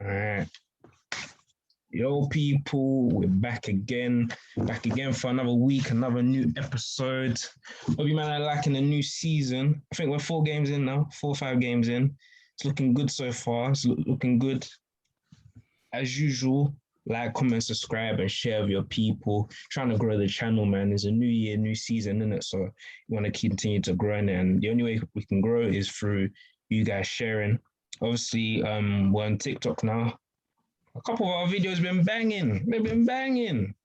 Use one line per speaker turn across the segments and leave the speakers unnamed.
All right. Yo, people, we're back again for another week, another new episode. Hope you man are liking the new season. I think we're 4 games in now, 4 or 5 games in. It's looking good so far. It's looking good. As usual, like, comment, subscribe, and share with your people. Trying to grow the channel, man. It's a new year, new season, isn't it? So we want to continue to grow in it. And the only way we can grow is through you guys sharing. Obviously, we're on TikTok now. A couple of our videos been banging. They've been banging.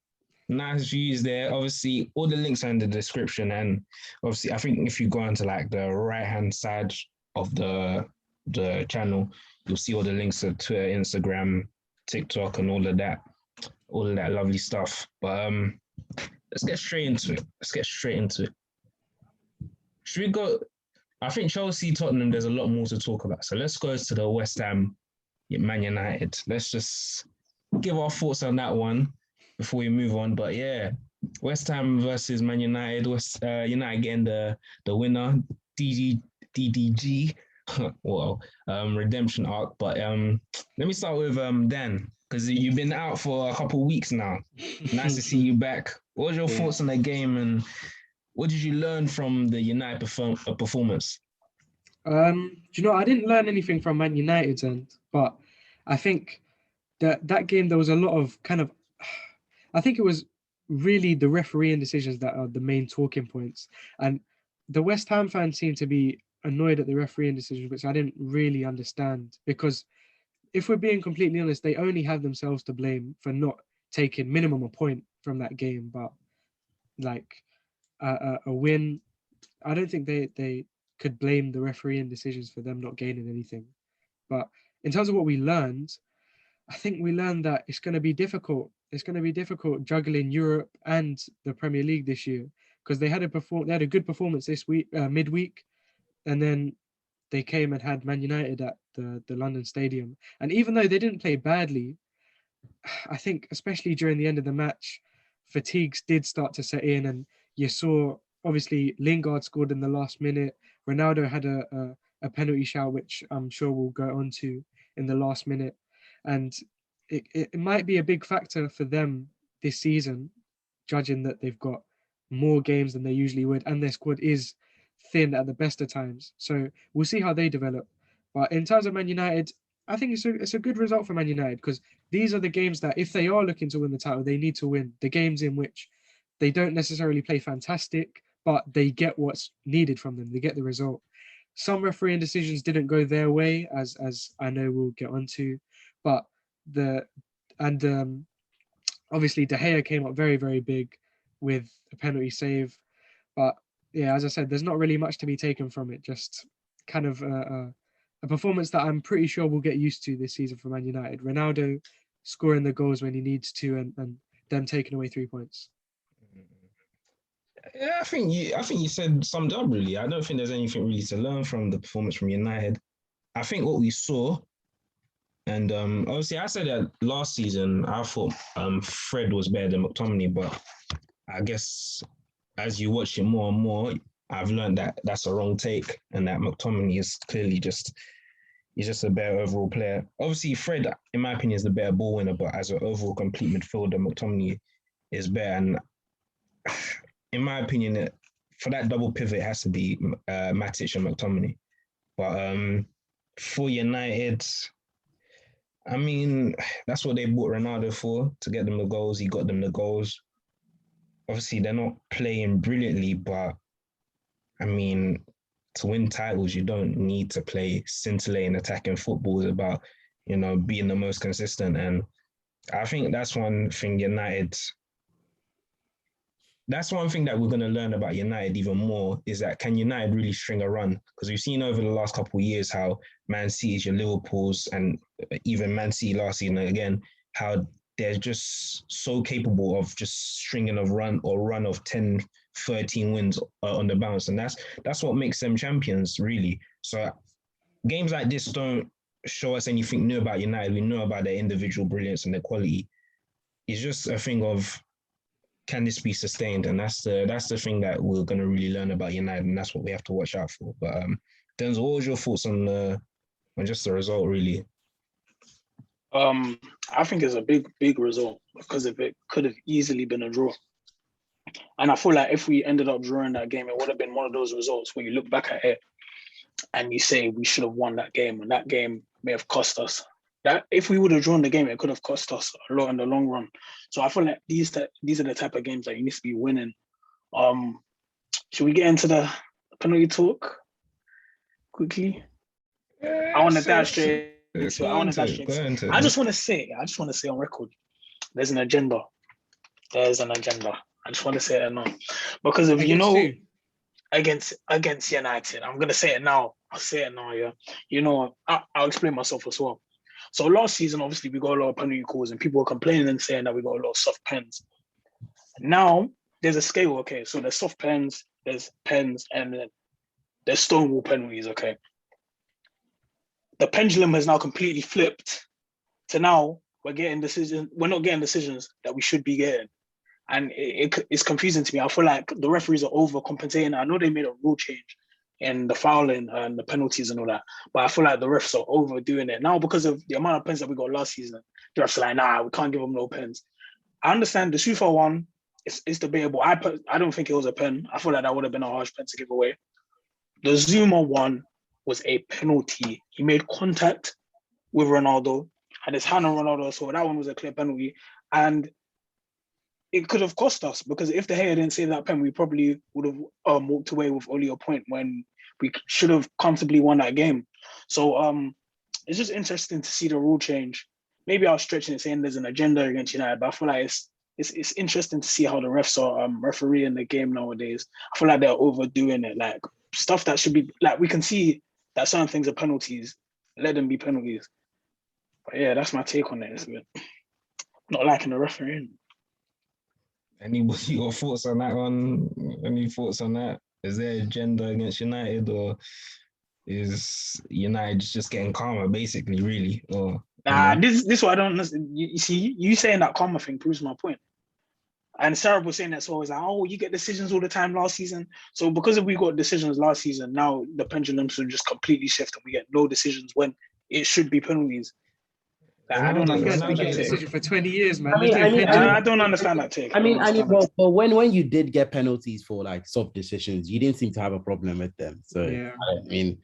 Nice views there. Obviously, all the links are in the description. And obviously, I think if you go onto like the right-hand side of the channel, you'll see all the links to Twitter, Instagram, TikTok, and all of that lovely stuff. But let's get straight into it. Should we go? I think Chelsea, Tottenham, there's a lot more to talk about. So let's go to the West Ham, Man United. Let's just give our thoughts on that one before we move on. But yeah, West Ham versus Man United. United getting the winner, DDG. Well, redemption arc. But let me start with Dan, because you've been out for a couple of weeks now. Nice to see you back. What was your thoughts on the game, and what did you learn from the United performance?
Do you know, I didn't learn anything from Man United's end, but I think that game there was a lot of I think it was really the refereeing decisions that are the main talking points, and the West Ham fans seem to be annoyed at the refereeing decisions, which I didn't really understand, because if we're being completely honest, they only have themselves to blame for not taking minimum a point from that game. But like a win, I don't think they could blame the refereeing decisions for them not gaining anything. But in terms of what we learned, I think we learned that it's going to be difficult. It's going to be difficult juggling Europe and the Premier League this year, because they had a good performance this week, midweek, and then they came and had Man United at the London Stadium. And even though they didn't play badly, I think especially during the end of the match, fatigues did start to set in, and you saw obviously Lingard scored in the last minute. Ronaldo had a penalty shout, which I'm sure we'll go on to in the last minute. And it might be a big factor for them this season, judging that they've got more games than they usually would, and their squad is thin at the best of times. So we'll see how they develop. But in terms of Man United, I think it's a good result for Man United, because these are the games that, if they are looking to win the title, they need to win. The games in which they don't necessarily play fantastic, but they get what's needed from them. They get the result. Some refereeing decisions didn't go their way, as I know we'll get onto, but obviously De Gea came up very, very big with a penalty save. But yeah, as I said, there's not really much to be taken from it. Just kind of a performance that I'm pretty sure we'll get used to this season for Man United. Ronaldo scoring the goals when he needs to, and them taking away 3 points.
Yeah, I think you summed up really. I don't think there's anything really to learn from the performance from United. I think what we saw, and obviously I said that last season, I thought Fred was better than McTominay, but I guess as you watch it more and more, I've learned that that's a wrong take, and that McTominay is clearly he's just a better overall player. Obviously, Fred, in my opinion, is the better ball winner, but as an overall complete midfielder, McTominay is better. And in my opinion, for that double pivot, it has to be Matic and McTominay. But for United, I mean, that's what they bought Ronaldo for, to get them the goals. He got them the goals. Obviously, they're not playing brilliantly, but I mean, to win titles, you don't need to play scintillating attacking football. It's about, being the most consistent. And I think that's one thing that's one thing that we're going to learn about United even more, is that can United really string a run? Because we've seen over the last couple of years how Man City's, your Liverpool's, and even Man City last season again, how they're just so capable of just stringing a run of 10, 13 wins on the bounce. And that's what makes them champions, really. So games like this don't show us anything new about United. We know about their individual brilliance and their quality. It's just a thing of, can this be sustained? And that's the thing that we're going to really learn about United, and that's what we have to watch out for. But Denzel, what was your thoughts on just the result, really?
I think it's a big result because if it could have easily been a draw. And I feel like if we ended up drawing that game, it would have been one of those results where you look back at it and you say we should have won that game, and that game may have cost us. That if we would have drawn the game, it could have cost us a lot in the long run. So I feel like these are the type of games that you need to be winning. Should we get into the penalty talk quickly? I want to dash straight. I just want to say on record, there's an agenda. I just want to say it now. Because if against United, I'm gonna say it now. I'll say it now, yeah. I'll explain myself as well. So last season, obviously, we got a lot of penalty calls and people were complaining and saying that we got a lot of soft pens. Now there's a scale, okay. So there's soft pens, there's pens, and then there's stonewall penalties, okay. The pendulum has now completely flipped to now we're not getting decisions that we should be getting. And it's confusing to me. I feel like the referees are overcompensating. I know they made a rule change in the fouling and the penalties and all that, but I feel like the refs are overdoing it. Now because of the amount of pens that we got last season, the refs are like, nah, we can't give them no pens. I understand the Sufa one, it's debatable. I don't think it was a pen. I feel like that would have been a harsh pen to give away. The Zuma one was a penalty. He made contact with Ronaldo, had his hand on Ronaldo, so that one was a clear penalty. And it could have cost us because if the Gea didn't save that pen, we probably would have walked away with only a point when we should have comfortably won that game. So it's just interesting to see the rule change. Maybe I was stretching it saying there's an agenda against United, but I feel like it's interesting to see how the refs are refereeing the game nowadays. I feel like they're overdoing it. Like stuff that should be like we can see that certain things are penalties, let them be penalties. But yeah, that's my take on it. It's a bit not liking the refereeing.
Anybody got thoughts on that one? Any thoughts on that? Is there agenda against United, or is United just getting calmer, basically, really? Or
this what I don't understand. You see, you saying that karma thing proves my point. And Sarah was saying that, so I was like, oh, you get decisions all the time last season. So because if we got decisions last season, now the pendulum should just completely shift and we get no decisions when it should be penalties.
I don't understand. We get a decision for 20 years, man.
I don't understand that take.
But when you did get penalties for like soft decisions, you didn't seem to have a problem with them. So yeah. I mean,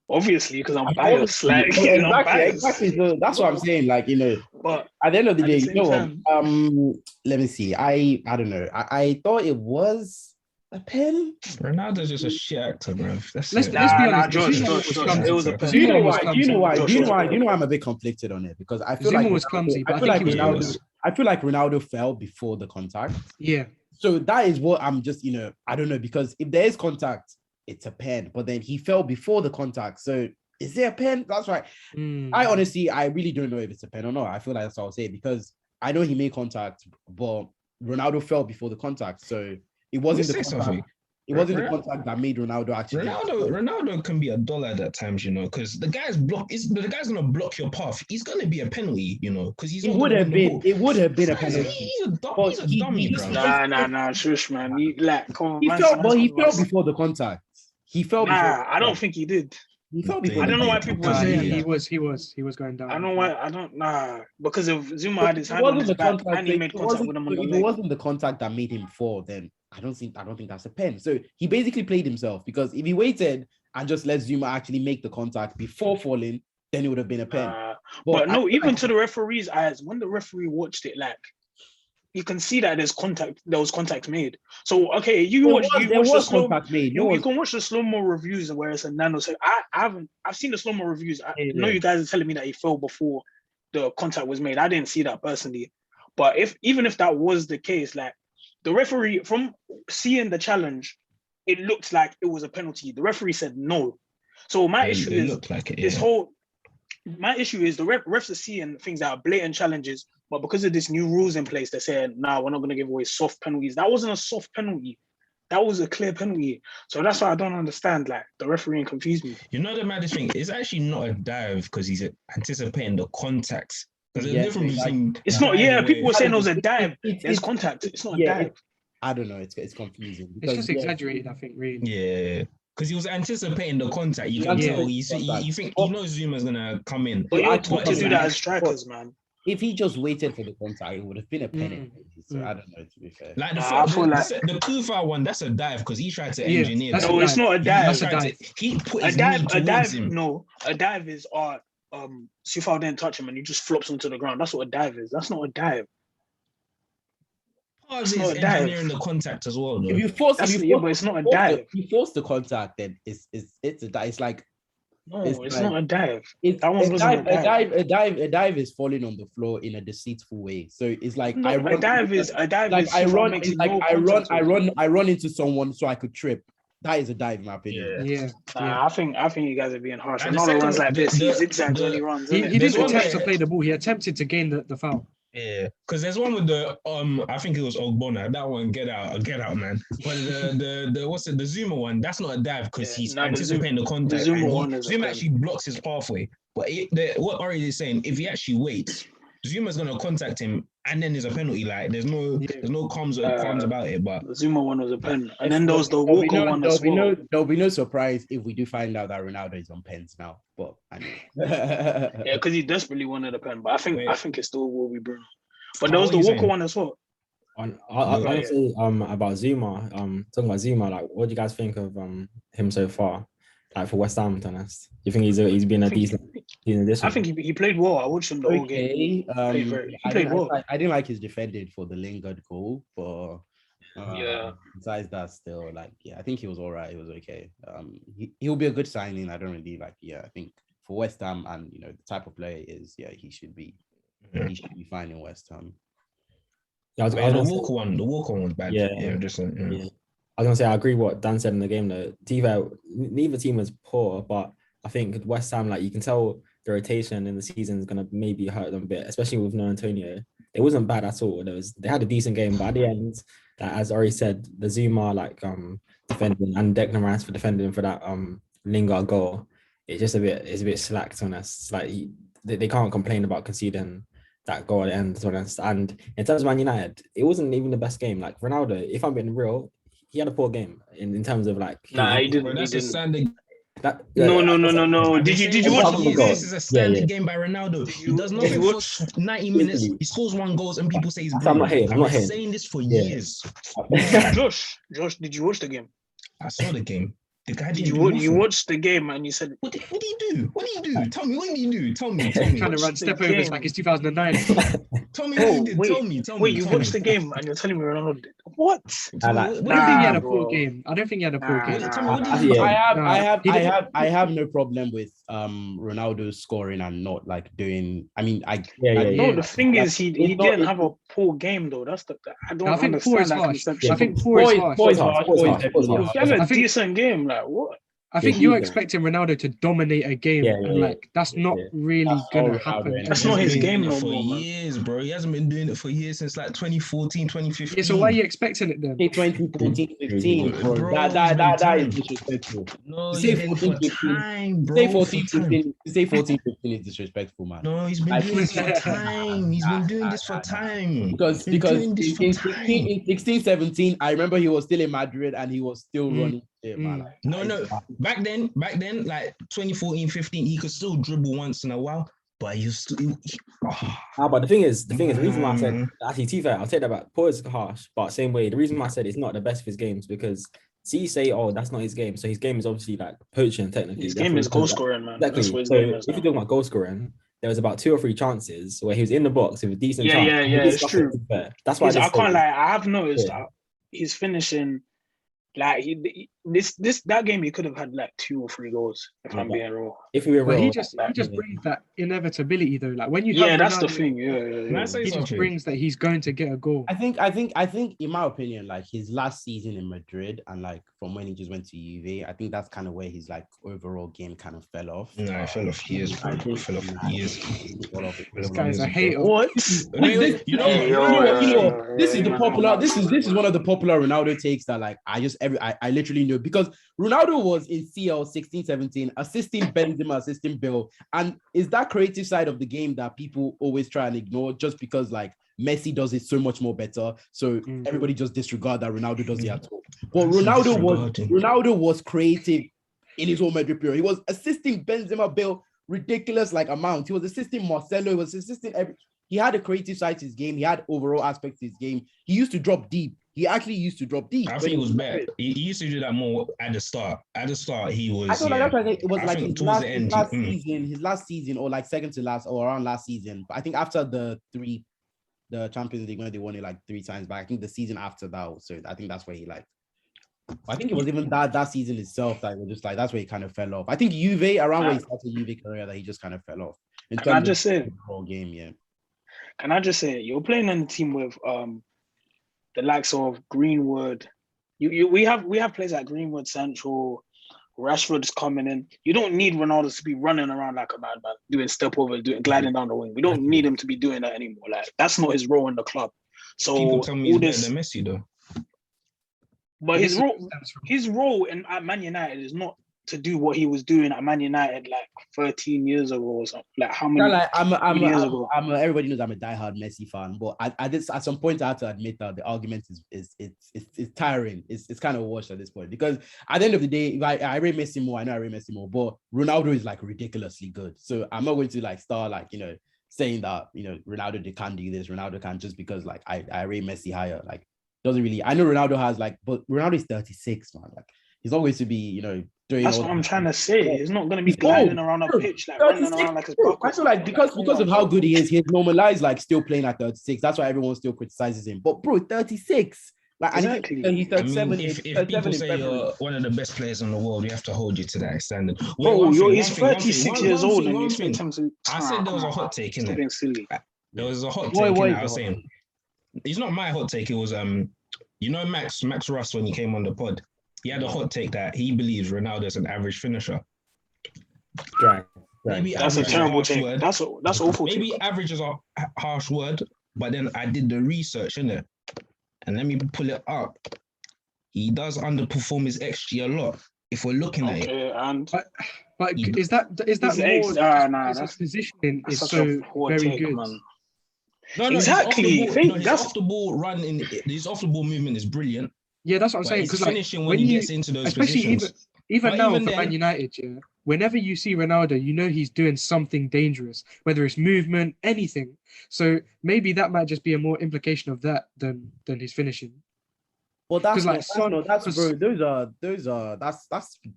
obviously, because I'm biased. Like,
exactly. So that's what I'm saying. Like, but at the end of the day, let me see. I don't know. I thought it was a pen.
Ronaldo's just a shit actor, bro.
Let's be honest.
Josh, it was a pen.
Do you know why I'm a bit conflicted on it? Because I feel
Zuma was clumsy, but I
feel like Ronaldo fell before the contact.
Yeah. So
that is what I'm just, I don't know, because if there is contact, it's a pen, but then he fell before the contact. So is there a pen? That's right. I really don't know if it's a pen or not. I feel like that's what I'll say, because I know he made contact, but Ronaldo fell before the contact. So it wasn't the contact. It wasn't the contact that made Ronaldo actually.
Ronaldo can be a dollar at times, because the guy's gonna block your path. He's gonna be a penalty, because he's.
It would have been a penalty.
He's a dummy, bro.
Nah, shush, man. He
fell before the contact. He fell.
I don't think he did.
He fell before.
I don't know why people are saying
he was going down.
I don't know why. Because if Zuma had his hand on his back and he made contact with him on the leg.
It wasn't the contact that made him fall. Then I don't think that's a pen. So he basically played himself, because if he waited and just let Zuma actually make the contact before falling, then it would have been a pen.
But no, even to the referee's eyes, when the referee watched it, like, you can see that there was contact made. So okay, you can watch the slow-mo reviews where it's a nano. So I've seen the slow-mo reviews. I know you guys are telling me that he fell before the contact was made. I didn't see that personally. But even if that was the case, like, the referee, from seeing the challenge, it looked like it was a penalty. The referee said no. So my issue is the refs are seeing things that are blatant challenges, but because of this new rules in place, they're saying, nah, we're not going to give away soft penalties. That wasn't a soft penalty. That was a clear penalty. So that's why I don't understand. Like, the refereeing confused me.
The maddest thing, it's actually not a dive because he's anticipating the contacts. Because there's difference between.
It's not. Yeah, people were saying it was a dive. There's contact. It's not a dive.
I don't know. It's confusing.
It's just exaggerated, I think. Really.
Yeah. because he was anticipating the contact. You
Yeah.
can tell.
Yeah.
You think he knows Zuma's gonna come in.
But you're
I
taught to
thought
do
that-
that as strikers, man.
If he just waited for the contact, it would have been a penalty. So
Mm.
I don't know, to be fair.
Like
I feel like-
the Kufa one, that's a dive because he tried to
Yeah,
engineer.
that's
that.
a
No, it's
dive.
not a
He
dive.
That's a
tried
dive.
he put
A
his
dive,
knee
a
towards
dive.
him.
No, a dive is Sufal didn't touch him and he just flops onto the ground. That's what a dive is. That's not a dive.
Part of
It's
it is
not a dive.
engineering the contact as well, though.
If you force,
That's-
if you
yeah,
force,
but it's not a
force
dive.
The, you force the contact, then it's a dive. It's like
No,
It's
it's
like-
not a dive.
it's
That one
a
wasn't
dive,
a dive.
a dive is falling on the floor in a deceitful way. So it's like
No,
I run.
a dive is
like
Sufal
I run.
makes
It's like
no
I run.
contact with him.
I run into someone so I could trip. That is a dive, in my opinion.
Yeah.
Nah, I think you guys are being harsh.
And the
Ronaldo
second-
runs like this. He
the-
zigzags when
the-
he runs.
He
innit?
There's
didn't
one
attempt
where-
to play the ball. He attempted to gain the foul.
Yeah, because there's one with the I think it was Ogbonna. That one, get out, man. But the Zuma one, that's not a dive because
Yeah,
he's
no, the
anticipating the contact.
Zuma
and
one is a
Zuma
pen.
actually blocks his pathway. But what Ori is saying, if he actually waits, Zuma's gonna contact him, and then there's a penalty. Like there's no qualms about it. But
The Zuma one was a pen, and then there was the Walker one as well.
There'll be no surprise if we do find out that Ronaldo is on pens now. But I mean,
Yeah, because he desperately wanted a pen, but I think it still will be Bruno. But there
What
was the
were you
Walker
saying?
one as well.
Honestly, about Zuma, talking about Zuma, like, what do you guys think of him so far? Like for West Ham, to be honest, do you think he's been a decent addition?
I think he played well. I watched him the whole game.
okay.
He played well.
I didn't like his defending for the Lingard goal, but
Yeah.
besides that, still I think he was all right. He was okay. He'll be a good signing. I don't really I think for West Ham and the type of player he is, he should be fine in West Ham.
Yeah,
the Walker one was bad.
Yeah. I was gonna say I agree with what Dan said in the game though. Neither team was poor, but I think West Ham, like, you can tell the rotation in the season is gonna maybe hurt them a bit, especially with no Antonio. It wasn't bad at all. They had a decent game, but at the end, as Ori said, the Zuma defending and Declan Rice for defending for that Lingard goal, it's a bit slack, to be honest. It's like they can't complain about conceding that goal at the end, to be honest. And in terms of Man United, it wasn't even the best game. Like Ronaldo, if I'm being real, he had a poor game in terms of like.
Nah, he didn't.
That's a standard.
No. Did you watch the game?
This is a standard game by Ronaldo. He does nothing for 90 minutes. He scores one goal, and people say he's brilliant.
I'm not
been
hating.
saying this for years.
Josh, did you watch the game?
I saw the game. The guy
Did
didn't
you
do
you
nothing.
watched the game and you said,
What did he do? What did he do? Tell me. What did he do? Tell me.
Trying to run
Watch the
step overs
game.
like it's 2009.
Tell me what he did.
wait,
Tell me.
wait, you watched the game and you're telling me Ronaldo did what?
Tell me,
I don't
what
think he had a
bro.
poor game. I don't think he had a poor game.
Tell me, what did he do?
Yeah.
I have no problem with Ronaldo scoring and not doing. I mean,
No, the thing is, he
It's not-
didn't have a poor game though. That's I don't
I think poor is
understand that
harsh.
conception.
I think poor is harsh.
Poor is
He had a
I think-
decent game. Like what?
I think
Yeah,
you're
yeah.
expecting Ronaldo to dominate a game,
Yeah,
and
yeah.
that's not
Yeah.
really
That's
gonna
all
happen.
Ronaldo.
That's
He's
not
been
his
doing
game
it
no
for
more, man.
years, bro. He hasn't been doing it for years since 2014, 2015.
Yeah, so why are you expecting it then?
2014, 15, bro.
Bro,
That
it's
is disrespectful.
No,
To
he's
say
been
14,
for
15,
time, bro.
Say
for
14,
time.
15. Say 14, 15 is disrespectful, man.
No, he's been
I
doing this for
think-
time. He's been doing this for time.
Because
He's been doing this for
in
time.
16, 17, I remember he was still in Madrid and he was still running shit, man.
No. Back then, like 2014, 15, he could still dribble once in a while, but he used to.
But the thing is, the reason why I said, actually, to be fair, I'll take that back. Poor is harsh, but same way, the reason why I said it's not the best of his games because say, oh, that's not his game. So his game is obviously like poaching technically.
His
That's
game
what
is
he's
goal
done.
scoring, man.
Exactly.
That's what his
So
game is.
if you're talking about goal scoring, there was about 2 or 3 chances where he was in the box with a decent
Yeah,
chance.
yeah,
He
yeah,
did
it's
stuff
true.
to be fair. That's why I
I
just
can't
say-
lie. I have noticed
Yeah.
that he's finishing. Like that game, he could have had like 2 or 3 goals. If I'm being real.
If we were
But
real,
he just brings that inevitability though. Like when you have
Yeah, that's the
Ronaldo,
thing. Yeah.
say
he just
something?
brings that he's going to get a goal.
I think, in my opinion, like his last season in Madrid and like from when he just went to UV, I think that's kind of where his like overall game kind of fell off.
No, I fell off years, bro. I fell off years.
This guy's a hater.
What?
Wait, you know what?
This is the popular. This is one of the popular Ronaldo takes that like I literally know Ronaldo, because Ronaldo was in CL 16-17, assisting Benzema, assisting Bill. And is that creative side of the game that people always try and ignore just because like Messi does it so much more better. So everybody just disregard that Ronaldo does it at all. But Ronaldo was creative in his whole Madrid period. He was assisting Benzema, Bill, ridiculous like amount. He was assisting Marcelo. He was assisting He had a creative side to his game. He had overall aspects to his game. He used to drop deep. He actually used to drop deep.
I think it was better. He used to do that more at the start. At the start, he was.
I thought like it was like his last season, or like second to last, or around last season. But I think after the Champions League when they won it like 3 times back, I think the season after that. So I think that's where he like. I think it was even that season itself that was just like that's where he kind of fell off. I think Juve around where he started Juve career that he just kind of fell off.
Can I just say
the whole game, yeah.
Can I just say you're playing in a team with the likes of Greenwood. We have players like Greenwood, Central, Rashford's coming in. You don't need Ronaldo to be running around like a madman, doing step over, gliding down the wing. We don't need him to be doing that anymore. Like that's not his role in the club. So
people tell me he's better than Messi though.
But his role at Man United is not to do what he was doing at Man United like 13 years ago or something. Like how many years ago?
Everybody knows I'm a diehard Messi fan, but at some point I had to admit that the argument is tiring. It's kind of washed at this point because at the end of the day, I rate Messi more. I know I rate Messi more, but Ronaldo is like ridiculously good. So I'm not going to like start like saying that Ronaldo they can't do this, Ronaldo can't just because like I rate Messi higher. Like doesn't really. I know Ronaldo has like, but Ronaldo is 36, man. Like he's not going to be doing.
That's what I'm trying to say. He's not going to be gliding around a pitch like running around like his bucket.
I feel like because of how good he is, he's normalized like still playing at 36. That's why everyone still criticizes him. But bro, 36. Like
exactly.
And he's 37.
I mean, if people say you're one of the best players in the world, you have to hold you to that standard.
Bro, he's 36 years old and you expect him to.
I said there was a hot take in it.
Silly.
There was a hot take in it. I was saying, it's not my hot take. It was Max Russ when he came on the pod. He had a hot take that he believes Ronaldo's an average finisher.
Right.
Maybe
that's a terrible take. Word. That's awful.
Maybe average is a harsh word, but then I did the research in it, and let me pull it up. He does underperform his XG a lot. If we're looking at it,
but is that more that's positioning is so very good. Man.
No,
exactly.
His off the ball run his off the ball movement is brilliant.
Yeah, that's what I'm saying. Because
finishing when he gets into those
especially
positions.
even now for Man United, whenever you see Ronaldo, he's doing something dangerous, whether it's movement, anything. So maybe that might just be a more implication of that than his finishing.
Well, that's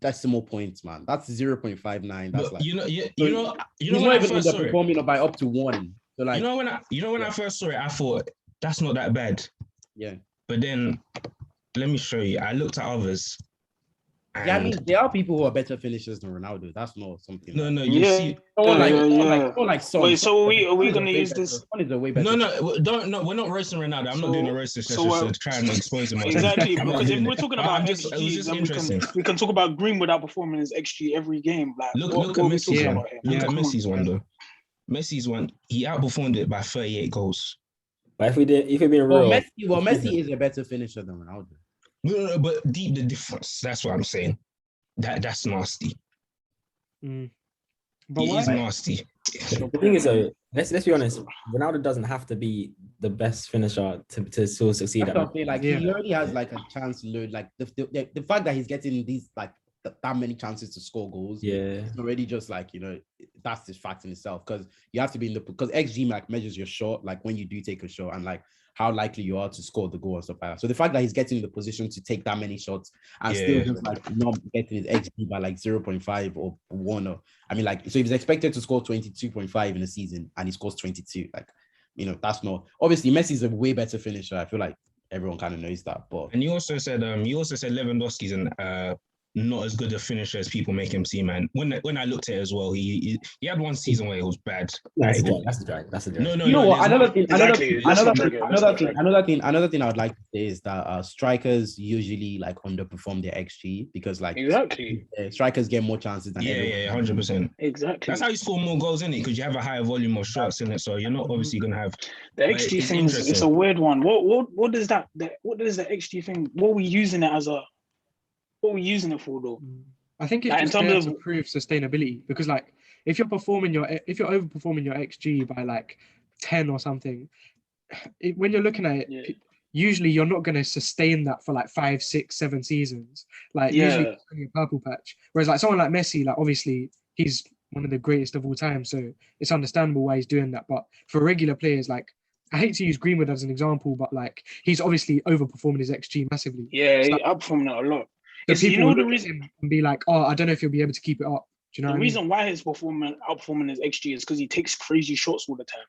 decimal points, man. That's 0.59. That's like
he's not
even underperforming by up to 1. So like
when I first saw it, I thought that's not that bad.
Yeah.
But then let me show you. I looked at others.
Yeah, I mean there are people who are better finishers than Ronaldo. That's not something.
No,
see.
Wait, so are we gonna use this?
One is a way better.
No, we're not roasting Ronaldo. I'm not doing a roast just to try and expose him.
Exactly, because if we're talking about XG, then we can talk about Greenwood outperforming his XG every game. Like,
look at Messi. Look at Messi's one though. Messi's one, he outperformed it by 38 goals.
But if we're being real,
Messi is a better finisher than Ronaldo.
No, but deep the difference. That's what I'm saying. That's nasty.
But
it is nasty.
The thing is, let's be honest. Ronaldo doesn't have to be the best finisher to still succeed.
He already has like a chance to load. Like the fact that he's getting these like that many chances to score goals.
Yeah,
it's already just like that's the fact in itself because you have to be in because XG like measures your shot, like when you do take a shot and like how likely you are to score the goal and stuff like that. So the fact that he's getting in the position to take that many shots and still just like not getting his XG by like 0.5 or 1 or I mean like so if he's expected to score 22.5 in a season and he scores 22, like that's not obviously Messi's a way better finisher. I feel like everyone kind of knows that. But
and you also said Lewandowski's an not as good a finisher as people make him seem, man. When I looked at it as well, he had one season where it was bad.
That's a drag.
No.
You know what? Another thing I would like to say is that strikers usually like underperform their XG because like strikers get more chances than everyone.
100%.
Exactly.
That's how you score more goals in it because you have a higher volume of shots in it. So you're not obviously gonna have
the XG thing. It's a weird one. What is that? What is the XG thing? What are we using it as a? what are we using it for though?
I think it's
Like, in
just
terms
there
of-
to prove sustainability, because like if you're overperforming your XG by like 10 or something, when you're looking at it,
Yeah.
usually you're not going to sustain that for like 5, 6, 7 seasons. Like usually it's only a purple patch. Whereas like someone like Messi, like obviously he's one of the greatest of all time, so it's understandable why he's doing that. But for regular players, like I hate to use Greenwood as an example, but like he's obviously overperforming his XG massively.
Yeah,
So,
he outperformed that a lot.
so
It's,
people
you know
will
the
look at
reason.
him and be like, "Oh, I don't know if he'll be able to keep it up." Do you know
The
what
reason why he's outperforming his XG is because he takes crazy shots all the time.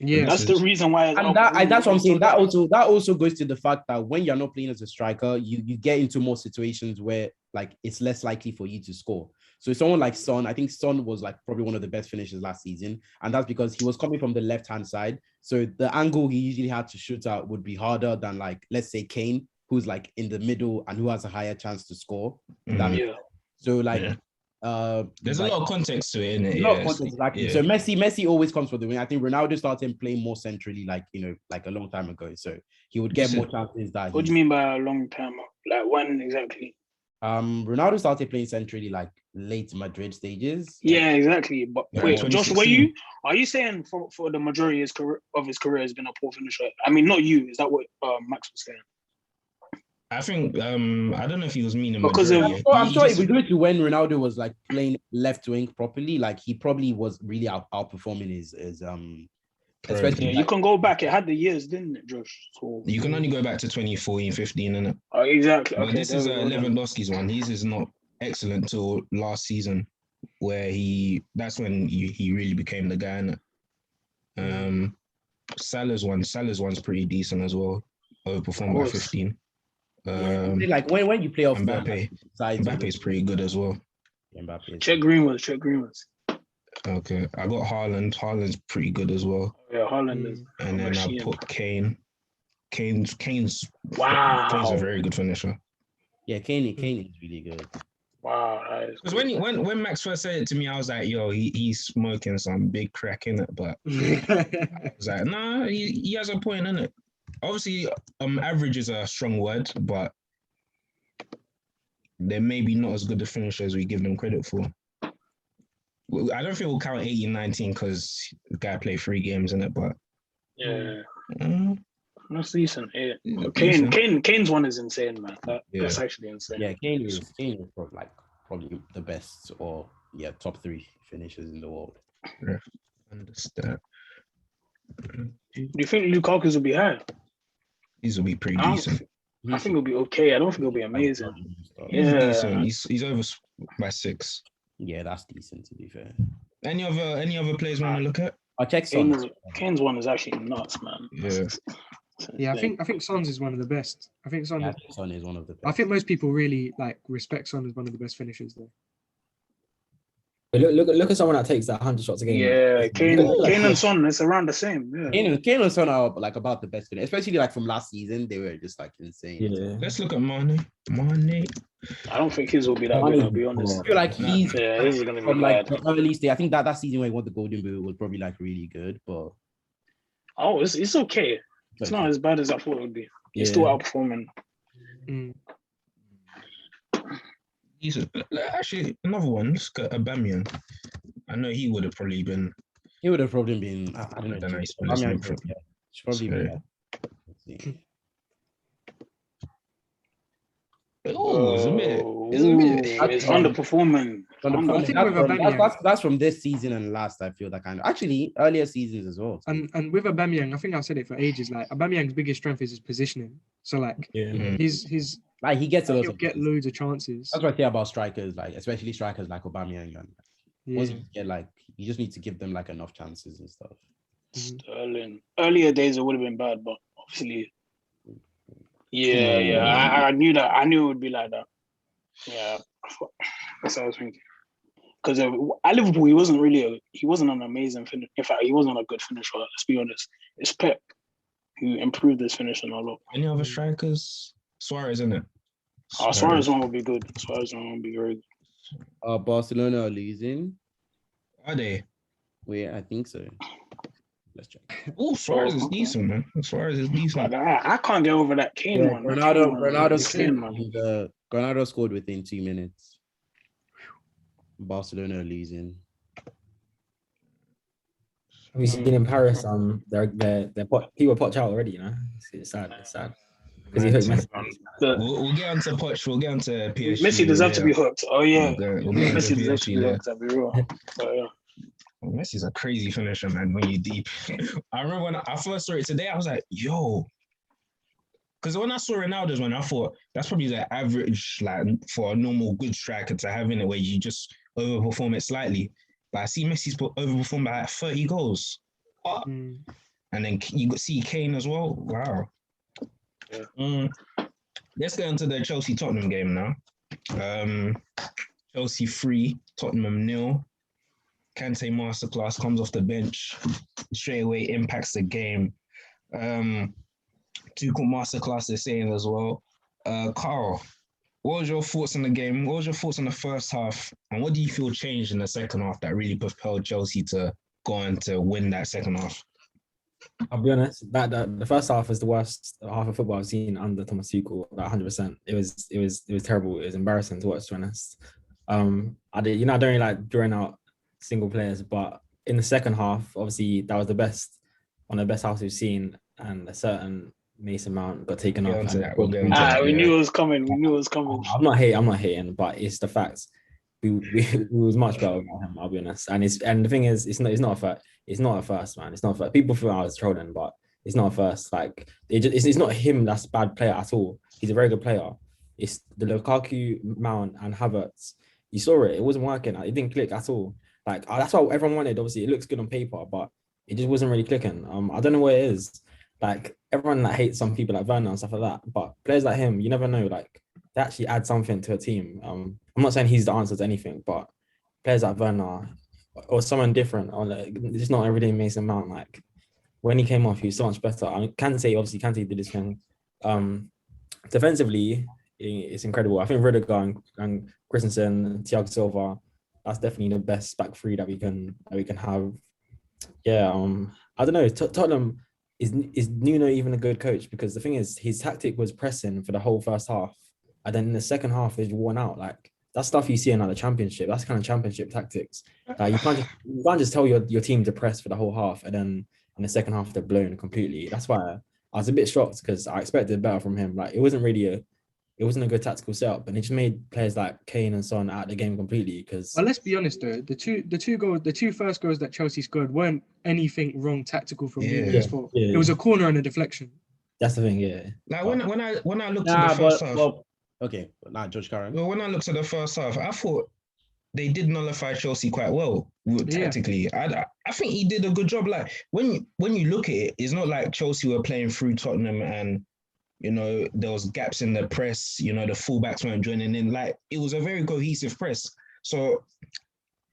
I mean? Yeah,
That's the reason why.
And that's what I'm saying. That also goes to the fact that when you're not playing as a striker, you get into more situations where like it's less likely for you to score. So someone like Son, I think Son was like probably one of the best finishers last season, and that's because he was coming from the left-hand side. So the angle he usually had to shoot out would be harder than like, let's say, Kane, who's like in the middle and who has a higher chance to score. So like
there's
like,
a lot of context to it, innit?
a lot of context, exactly.
Yeah.
So Messi always comes for the win. I think Ronaldo started playing more centrally, like like a long time ago. So he would get more chances.
What do you mean by a long time? Like when exactly?
Ronaldo started playing centrally like late Madrid stages.
Yeah, exactly. But wait, Josh,
2016.
are you saying for the majority of his career has been a poor finisher? I mean, not you. Is that what Max was saying?
I think I don't know if he was meaning
Because
majority.
I'm sure if we go to when Ronaldo was like playing left wing properly, like he probably was really outperforming his especially
you can go back. It had the years, didn't it, Josh? So
you can only go back to 2014, 15, innit?
Exactly.
But
Okay,
this is Lewandowski's one. His is not excellent till last season, where that's when he really became the guy, innit? Salah's one's pretty decent as well. Overperformed by 15.
like when you play off
Mbappe's pretty good as well.
Check Greenwoods.
Okay, I got Haaland. Haaland's pretty good as well.
Yeah, Haaland is.
And then I put Kane. Kane's
Wow.
a very good finisher.
Yeah, Kane is really good.
Wow.
Because when Max first said it to me, I was like, yo, he's smoking some big crack in it. But I was like, nah, he has a point in it. Obviously, average is a strong word, but they're maybe not as good a finisher as we give them credit for. I don't think we'll count 18-19 because the guy played 3 games in it, but
yeah, that's decent. Yeah. Kane's one is insane, man. That's actually insane.
Yeah, Kane is probably the best or top 3 finishers in the world.
Yeah, understand.
Do you think Lukaku's will be high?
These will be pretty decent.
I think it'll be okay. I don't think it'll be amazing.
He's decent. He's over by 6.
Yeah, that's decent to be fair.
Any other players want to look at?
I'll check Son.
Kane's one is actually nuts, man.
Yeah, I think Son's is one of the best. I think Son
is one of the best.
I think most people really like respect Son as one of the best finishers though.
But look at someone that takes that 100 shots a game.
Yeah, Kane and Son, it's around the same. Yeah.
Kane and Son are like about the best, especially like from last season. They were just like insane.
Yeah.
Let's look at Mane.
I don't think his will be that good, I'll be honest.
I feel like
his is gonna be
from
bad.
like the early stage. I think that season where he won the Golden Boot was probably like really good, but
it's okay. It's not as bad as I thought it would be. He's still outperforming.
Actually, another one. Let's go Aubameyang. I know he would have probably been.
I don't know. Should probably be.
It's underperforming.
That's from this season and last. I feel that kind of actually earlier seasons as well.
And with Aubameyang, I think I've said it for ages. Like Aubameyang's biggest strength is his positioning. So like he's
like he gets
he'll get loads of chances.
That's what I think about strikers, like especially strikers like Aubameyang. You just need to give them like enough chances and stuff.
Sterling. Earlier days it would have been bad, but obviously. I knew that. I knew it would be like that. Yeah, that's what I was thinking. Because at Liverpool, he wasn't an amazing finisher. In fact, he wasn't a good finisher. Let's be honest. It's Pep who improved his finishing a lot.
Any other strikers? Suarez, isn't it?
Suarez one would be good. Suarez one would be very good.
Barcelona are losing.
Are they?
Well, I think so. Let's check.
Oh, Suarez is decent, man. Suarez is decent.
I can't get over that Kane one.
Ronaldo Kane, man. Ronaldo scored within 2 minutes. Barcelona losing.
Have you seen in Paris? People Poch out already. You know, it's sad. It's sad because he hooked Messi.
We'll get onto Poch. We'll get onto PSG.
Messi deserves to be hooked. Oh yeah,
we'll get
Messi
into
deserves to be
PSG
hooked. I'll be real. But, yeah.
Messi's a crazy finisher, man. When you deep, I remember when I first saw it today, I was like, "Yo," because when I saw Ronaldo's one, I thought that's probably the average, like for a normal good striker to have in it, where you just overperform it slightly. But I see Messi's overperform by like 30 goals. What? And then you see Kane as well. Wow. Yeah. Let's get into the Chelsea Tottenham game now. Chelsea 3, Tottenham 0. Kante masterclass comes off the bench, straight away impacts the game. Tuchel masterclass is saying as well. Carl, what was your thoughts on the game? What was your thoughts on the first half? And what do you feel changed in the second half that really propelled Chelsea to go on to win that second half?
I'll be honest, that the first half was the worst half of football I've seen under Thomas Tuchel, like 100%. It was terrible. It was embarrassing to watch, to be honest. I don't really like drawing out single players, but in the second half, obviously that was one of the best halves we've seen, and a certain Mason Mount got taken off.
We knew it was coming.
I'm not hating, but it's the facts. We was much better without him, I'll be honest. And the thing is, it's not a first, man. It's not a first. People feel I was trolling, but it's not a first. Like it's not him that's a bad player at all. He's a very good player. It's the Lukaku, Mount, and Havertz. You saw it. It wasn't working. It didn't click at all. Like that's what everyone wanted. Obviously, it looks good on paper, but it just wasn't really clicking. I don't know what it is. Like everyone that hates some people like Werner and stuff like that, but players like him, you never know. Like they actually add something to a team. I'm not saying he's the answer to anything, but players like Werner or someone different, or like, it's not everyday Mason Mount. Like when he came off, he was so much better. I mean, Kante did his thing. Defensively, it's incredible. I think Rudiger and Christensen, Thiago Silva, that's definitely the best back three that we can have. Yeah, I don't know. Tottenham is Nuno even a good coach? Because the thing is, his tactic was pressing for the whole first half, and then in the second half, they worn out. Like that's stuff you see in like the Championship. That's kind of Championship tactics. Like you can't just tell your team to press for the whole half, and then in the second half they're blown completely. That's why I was a bit shocked because I expected better from him. Like it wasn't a good tactical setup, and it just made players like Kane and Son out of the game completely. Because
well, let's be honest though, the two first goals that Chelsea scored weren't anything wrong tactical from Nuno's fault. It was a corner and a deflection.
That's the thing, yeah.
Like when I looked at the first half,
George Karen.
Well, when I looked at the first half, I thought they did nullify Chelsea quite well tactically. I think he did a good job. Like when you look at it, it's not like Chelsea were playing through Tottenham and there was gaps in the press, the fullbacks weren't joining in. Like, it was a very cohesive press. So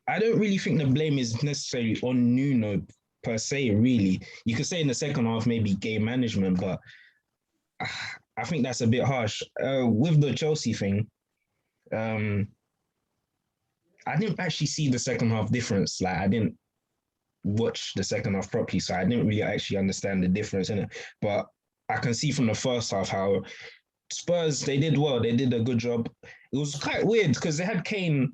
I don't really think the blame is necessarily on Nuno per se, really. You could say in the second half, maybe game management, but I think that's a bit harsh. With the Chelsea thing, I didn't actually see the second half difference. Like, I didn't watch the second half properly, so I didn't really actually understand the difference in it. But I can see from the first half how Spurs, they did well. They did a good job. It was quite weird because they had Kane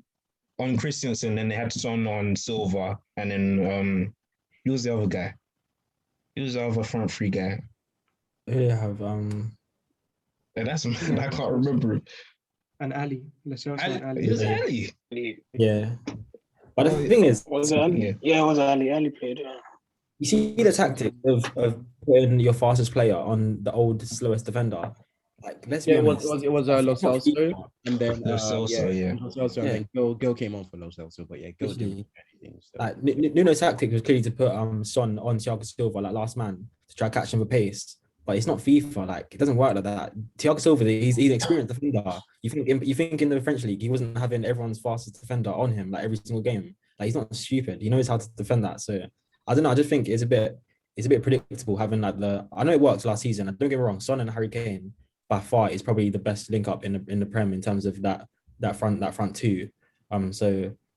on Christensen and they had Son on Silva. And then who was the other guy? Who was the other front three guy?
They have
that's I can't remember.
And Ali.
It was Ali.
Yeah. But the thing is,
was it Ali? Yeah, it was Ali. Ali played.
You see the tactic of putting your fastest player on the old slowest defender. Like, let's be honest.
It was Lo Celso, and then
Lo Celso,
Lo Celso, and then Gil came on for Lo Celso, but Gil didn't do anything. So.
Like Nuno's tactic was clearly to put Son on Thiago Silva like last man to try to catch him for pace. But it's not FIFA. Like it doesn't work like that. Thiago Silva, he's an experienced defender. You think in the French league he wasn't having everyone's fastest defender on him like every single game. Like he's not stupid. He knows how to defend that. So I don't know. I just think it's a bit predictable having like I know it worked last season. And don't get me wrong, Son and Harry Kane by far is probably the best link up in the Prem in terms of that front two. But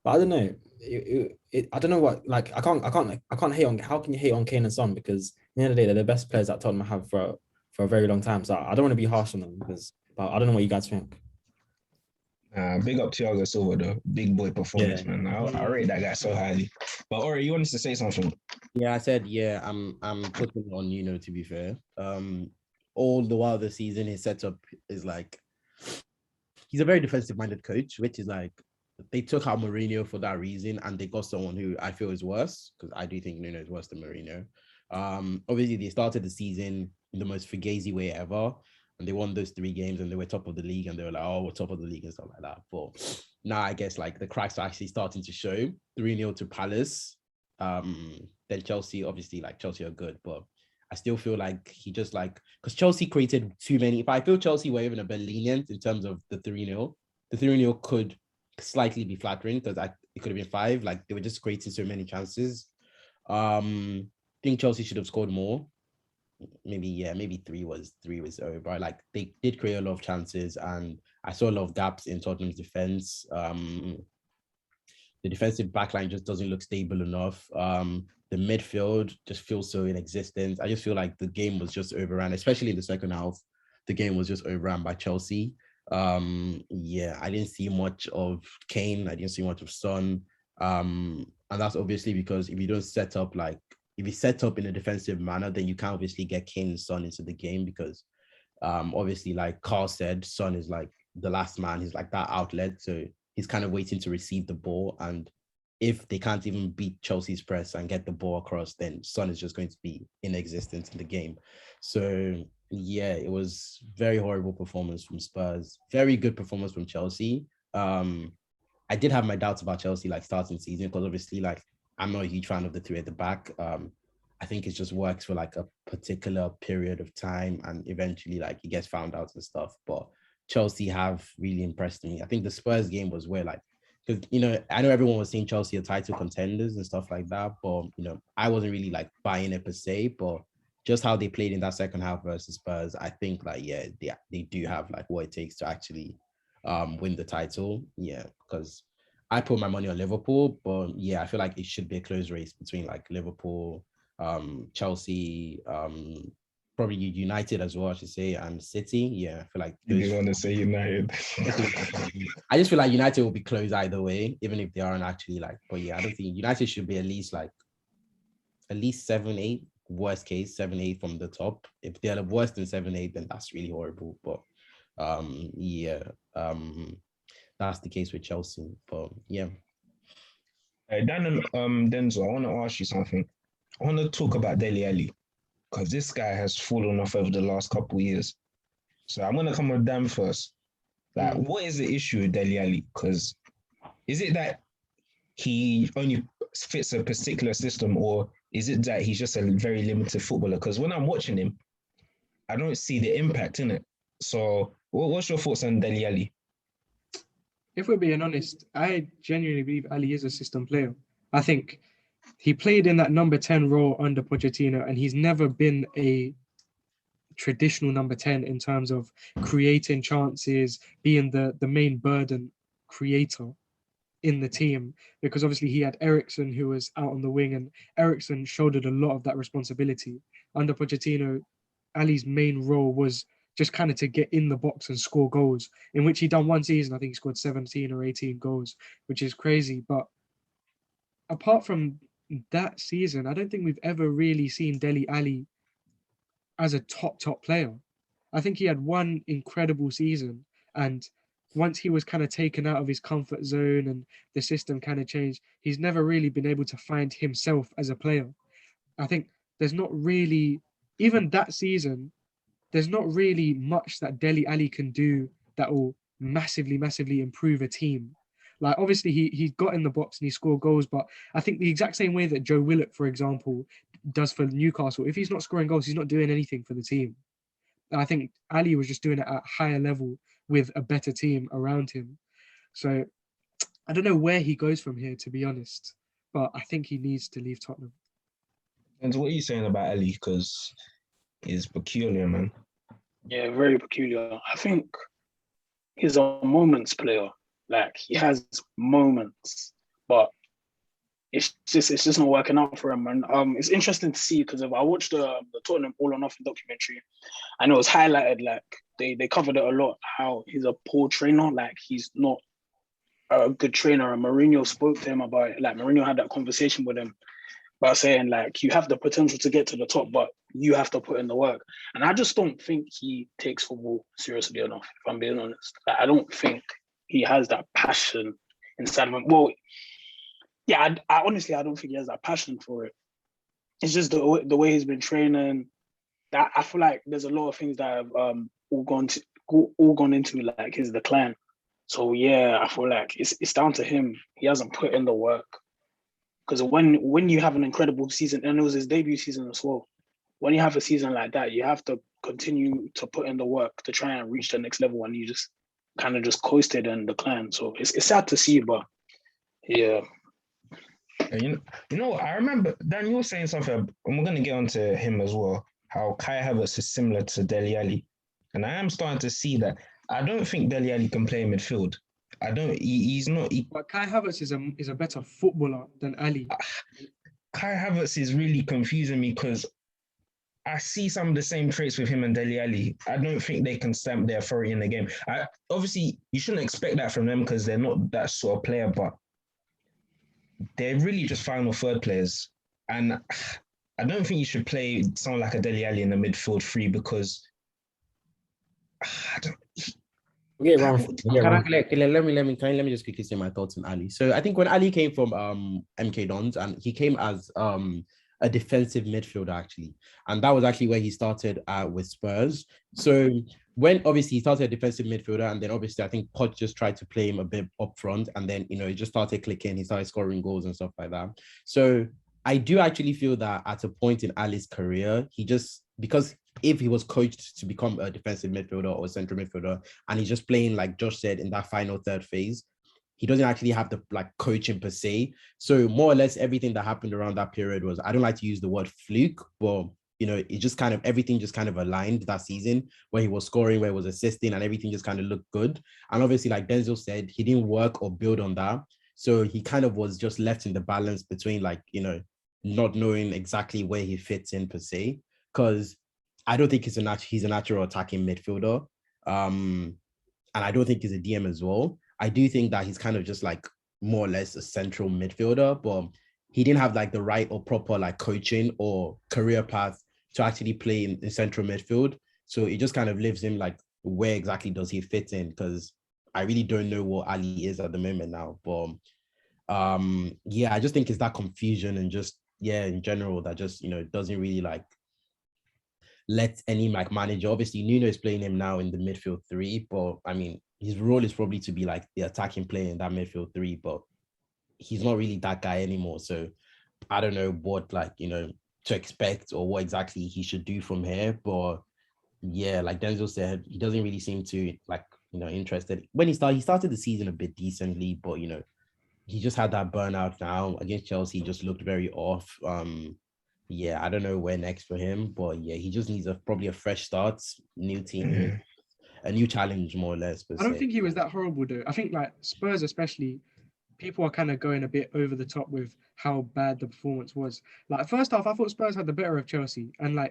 I don't know. I don't know what, like I can't hate on. How can you hate on Kane and Son? Because at the end of the day, they're the best players that Tottenham have for a very long time. So I don't want to be harsh on them but I don't know what you guys think.
Big up Thiago Silva though. Big boy performance,
Yeah.
man. I rate that guy so highly. But Ori, you wanted to say something?
Yeah, I said, yeah, I'm putting it on Nuno, to be fair. All the while the season, his setup is like, he's a very defensive-minded coach, which is like, they took out Mourinho for that reason, and they got someone who I feel is worse, because I do think Nuno is worse than Mourinho. Obviously, they started the season in the most fugazi way ever, and they won those 3 games, and they were top of the league, and they were like, oh, we're top of the league and stuff like that. But now I guess like the cracks are actually starting to show. 3-0 to Palace. Then Chelsea, obviously, like Chelsea are good, but I still feel like he just like, because Chelsea created too many. If I feel Chelsea were even a bit lenient in terms of the 3-0, the 3-0 could slightly be flattering, because it could have been 5. Like, they were just creating so many chances. I think Chelsea should have scored more. Maybe 3 was over. Like, they did create a lot of chances, and I saw a lot of gaps in Tottenham's defense. The defensive backline just doesn't look stable enough. The midfield just feels so inexistent. I just feel like the game was just overrun, especially in the second half. The game was just overrun by Chelsea. I didn't see much of Kane. I didn't see much of Son. And that's obviously because if you set up in a defensive manner, then you can't obviously get Kane and Son into the game, because obviously, like Carl said, Son is like the last man. He's like that outlet. So he's kind of waiting to receive the ball. And if they can't even beat Chelsea's press and get the ball across, then Son is just going to be inexistent in the game. So yeah, it was very horrible performance from Spurs. Very good performance from Chelsea. I did have my doubts about Chelsea like starting season, because obviously like I'm not a huge fan of the 3 at the back. I think it just works for like a particular period of time, and eventually like it gets found out and stuff. But Chelsea have really impressed me. I think the Spurs game was where like, because I know everyone was saying Chelsea are title contenders and stuff like that, but I wasn't really like buying it per se. But just how they played in that second half versus Spurs, I think like they do have like what it takes to actually win the title. Yeah, because I put my money on Liverpool, but yeah, I feel like it should be a close race between like Liverpool, Chelsea, probably United as well, I should say, and City. Yeah, I feel like
You want to say United?
I just feel like United will be close either way, even if they aren't actually like. But yeah, I don't think United should be at least 7, 8. Worst case 7, 8 from the top. If they're worse than 7, 8, then that's really horrible. But that's the case with Chelsea. But yeah.
Dan and Denzel, I want to ask you something. I want to talk about Dele ALLI, because this guy has fallen off over the last couple of years. So I'm going to come with Dan first. Like, what is the issue with Dele ALLI? Because is it that he only fits a particular system, or is it that he's just a very limited footballer? Because when I'm watching him, I don't see the impact in it. So what's your thoughts on Dele ALLI?
If we're being honest, I genuinely believe Ali is a system player. I think he played in that number 10 role under Pochettino, and he's never been a traditional number 10 in terms of creating chances, being the main burden creator in the team, because obviously he had Eriksen who was out on the wing, and Eriksen shouldered a lot of that responsibility. Under Pochettino, Ali's main role was just kind of to get in the box and score goals, in which he done one season. I think he scored 17 or 18 goals, which is crazy. But apart from that season, I don't think we've ever really seen Dele ALLI as a top player. I think he had one incredible season, and once he was kind of taken out of his comfort zone and the system kind of changed, he's never really been able to find himself as a player. I think there's not really, even that season, there's not really much that Dele ALLI can do that will massively improve a team. Like, obviously he got in the box and he scored goals, but I think the exact same way that Joe Willock, for example, does for Newcastle, if he's not scoring goals, he's not doing anything for the team. And I think Ali was just doing it at a higher level with a better team around him. So I don't know where he goes from here, to be honest, but I think he needs to leave Tottenham.
And what are you saying about Ali? Because he's peculiar, man.
Yeah, very peculiar. I think he's a moments player. Like, he has moments, but it's just not working out for him. And it's interesting to see because if I watched the Tottenham All or Nothing documentary, and it was highlighted like they covered it a lot how he's a poor trainer, like he's not a good trainer. And Mourinho spoke to him about it. Like Mourinho had that conversation with him about saying like you have the potential to get to the top, but you have to put in the work. And I just don't think he takes football seriously enough, if I'm being honest. Like, I don't think he has that passion inside of him. Well, yeah, I honestly I don't think he has that passion for it. It's just the way he's been training. That I feel like there's a lot of things that have all gone into like his decline. So yeah, I feel like it's down to him. He hasn't put in the work. Because when you have an incredible season, and it was his debut season as well, when you have a season like that, you have to continue to put in the work to try and reach the next level, and you just kind of just coasted and declined. So it's sad to see, but yeah.
You know, I remember Dan, you were saying something, and we're gonna get onto him as well. How Kai Havertz is similar to Dele ALLI, and I am starting to see that. I don't think Dele ALLI can play midfield. I don't. He's not.
But Kai Havertz is a better footballer than Ali.
Kai Havertz is really confusing me because I see some of the same traits with him and Dele ALLI. I don't think they can stamp their authority in the game. Obviously, you shouldn't expect that from them because they're not that sort of player, but they're really just final third players. And I don't think you should play someone like a Dele ALLI in the midfield three because I don't.
Let me just quickly say my thoughts on Ali. So I think when Ali came from MK Dons, and he came as a defensive midfielder actually, and that was actually where he started with Spurs. So when obviously he started a defensive midfielder, and then obviously I think Poch just tried to play him a bit up front, and then it just started clicking. He started scoring goals and stuff like that. So I do actually feel that at a point in Ali's career, because if he was coached to become a defensive midfielder or a central midfielder, and he's just playing, like Josh said, in that final third phase, he doesn't actually have the coaching per se. So more or less everything that happened around that period was, I don't like to use the word fluke, but it just kind of, everything just kind of aligned that season where he was scoring, where he was assisting, and everything just kind of looked good. And obviously, like Denzel said, he didn't work or build on that. So he kind of was just left in the balance between not knowing exactly where he fits in per se. Because I don't think he's a natural attacking midfielder. And I don't think he's a DM as well. I do think that he's kind of just more or less a central midfielder, but he didn't have the right or proper coaching or career path to actually play in central midfield. So it just kind of lives in where exactly does he fit in? Because I really don't know what Ali is at the moment now. But I just think it's that confusion and just in general that just doesn't really let any manager. Obviously Nuno is playing him now in the midfield three, but I mean his role is probably to be the attacking player in that midfield three, but he's not really that guy anymore. So I don't know what to expect or what exactly he should do from here. But yeah, like Denzel said, he doesn't really seem to interested. When he started the season a bit decently, but he just had that burnout now against Chelsea. He just looked very off. I don't know where next for him, but he just needs probably a fresh start, new team, a new challenge, more or less.
I don't think he was that horrible though. I think Spurs especially, people are kind of going a bit over the top with how bad the performance was. First half, I thought Spurs had the better of Chelsea, and I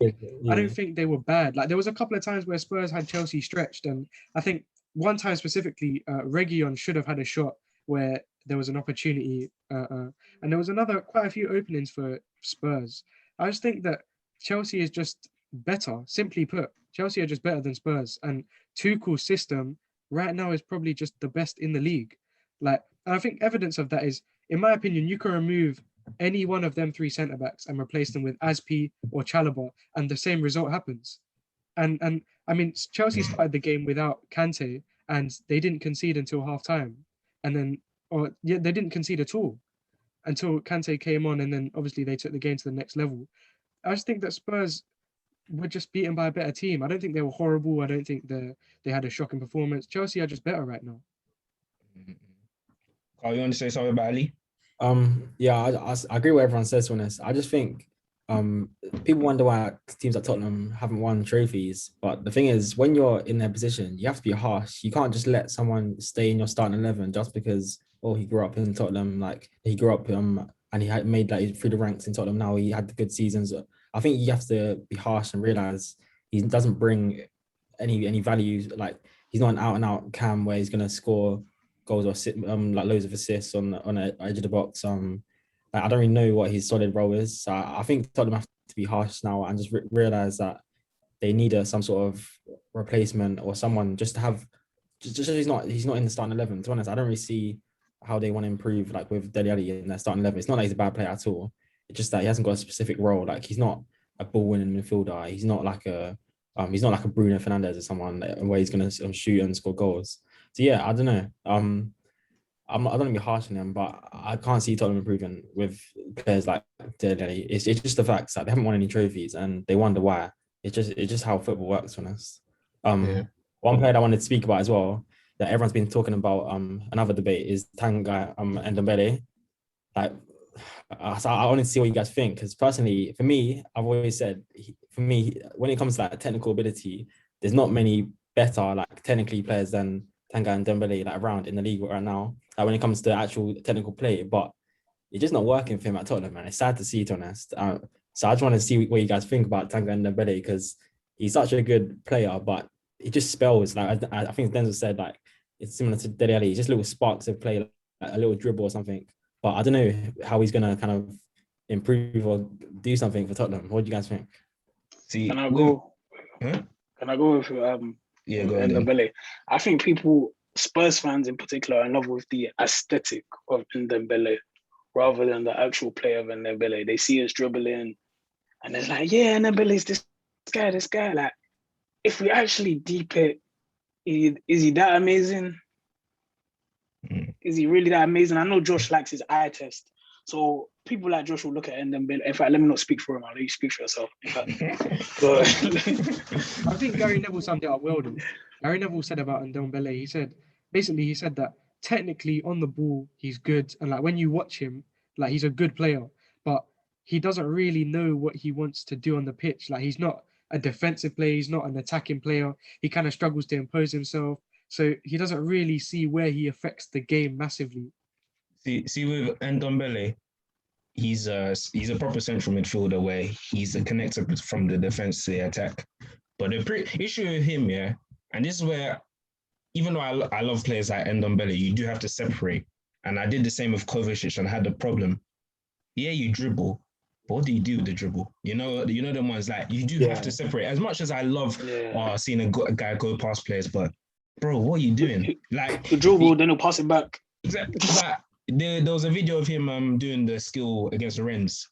don't think they were bad. There was a couple of times where Spurs had Chelsea stretched, and I think one time specifically, Reguilon should have had a shot where there was an opportunity, and there was quite a few openings for Spurs. I just think that Chelsea is just better. Simply put, Chelsea are just better than Spurs, and Tuchel's system right now is probably just the best in the league. And I think evidence of that is, in my opinion, you can remove any one of them three centre backs and replace them with Aspi or Chalobah, and the same result happens. And I mean, Chelsea started the game without Kante, and they didn't concede until half time, and then they didn't concede at all until Kante came on, and then obviously they took the game to the next level. I just think that Spurs were just beaten by a better team. I don't think they were horrible. I don't think they had a shocking performance. Chelsea are just better right now.
Carl, you want to say something about Ali?
I agree with what everyone says on this. I just think people wonder why teams like Tottenham haven't won trophies. But the thing is, when you're in their position, you have to be harsh. You can't just let someone stay in your starting 11 just because he grew up in Tottenham, he grew up and he had made like through the ranks in Tottenham. Now he had the good seasons. I think you have to be harsh and realize he doesn't bring any value. Like he's not an out and out cam where he's gonna score goals or like loads of assists on the edge of the box. Like, I don't really know what his solid role is. So I think Tottenham have to be harsh now and just realize that they need some sort of replacement or someone just to have. Just he's not in the starting 11. To be honest, I don't really see how they want to improve like with Dele ALLI in their starting 11. It's not like he's a bad player at all. It's just that he hasn't got a specific role. Like he's not a ball-winning midfielder. He's not like a Bruno Fernandes or someone where he's gonna shoot and score goals. So yeah, I don't know. I don't want to be harsh on him, but I can't see Tottenham improving with players like Dele ALLI. It's just the facts that they haven't won any trophies and they wonder why. It's just how football works, to be honest. One player that I wanted to speak about as well that everyone's been talking about. Another debate is Tanga and Ndombele. Like, so I wanted to see what you guys think, because personally, for me, I've always said, when it comes to like technical ability, there's not many better like technically players than Tanga and Ndombele like around in the league right now. Like when it comes to actual technical play, but it's just not working for him at Tottenham, man. It's sad to see, to be honest. So I just want to see what you guys think about Tanga and Ndombele, because he's such a good player, but he just spells like I think Denzel said, like it's similar to Dele ALLI. Just little sparks of play, like a little dribble or something. But I don't know how he's gonna kind of improve or do something for Tottenham. What do you guys think?
See,
Can I go?
Huh?
Can I go with
Yeah, go on.
Ndombele? I think people, Spurs fans in particular, are in love with the aesthetic of Ndombele rather than the actual play of Ndombele. They see us dribbling, and it's like, yeah, Ndombele's this guy. Like, if we actually deep it, is he that amazing? Is he really that amazing? I know Josh likes his eye test. So people like Josh will look at Ndombele. In fact, let me not speak for him. I'll let you speak for yourself. In fact,
I think Gary Neville summed it up well though. Gary Neville said about Ndombele, he said that technically on the ball, he's good. And like when you watch him, like he's a good player, but he doesn't really know what he wants to do on the pitch. Like he's not a defensive player, he's not an attacking player. He kind of struggles to impose himself. So he doesn't really see where he affects the game massively.
See with Ndombele, he's a proper central midfielder where he's a connector from the defense to the attack. But the issue with him, yeah, and this is where, even though I love players like Ndombele, you do have to separate. And I did the same with Kovacic and had the problem. Yeah, you dribble, but what do you do with the dribble? You know them ones like you do have to separate. As much as I love seeing a guy go past players, but bro, what are you doing? Like
the dribble, then he'll pass it back.
Exactly. Like, there was a video of him doing the skill against the Rennes.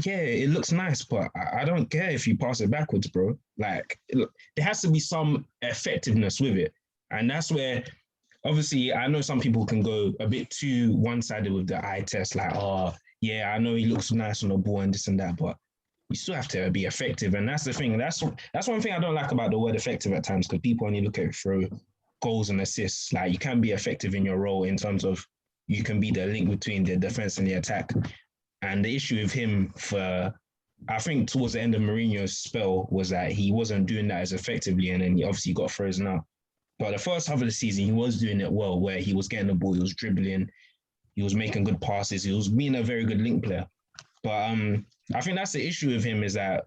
Yeah, it looks nice, but I don't care if you pass it backwards, bro. Like, there has to be some effectiveness with it. And that's where, obviously, I know some people can go a bit too one-sided with the eye test, like, oh, yeah, I know he looks nice on the ball and this and that, but you still have to be effective. And that's the thing. That's one thing I don't like about the word effective at times, because people only look at it through goals and assists. Like, you can be effective in your role in terms of you can be the link between the defense and the attack. And the issue with him I think towards the end of Mourinho's spell was that he wasn't doing that as effectively, and then he obviously got frozen out. But the first half of the season, he was doing it well, where he was getting the ball, he was dribbling, he was making good passes, he was being a very good link player. But I think that's the issue with him, is that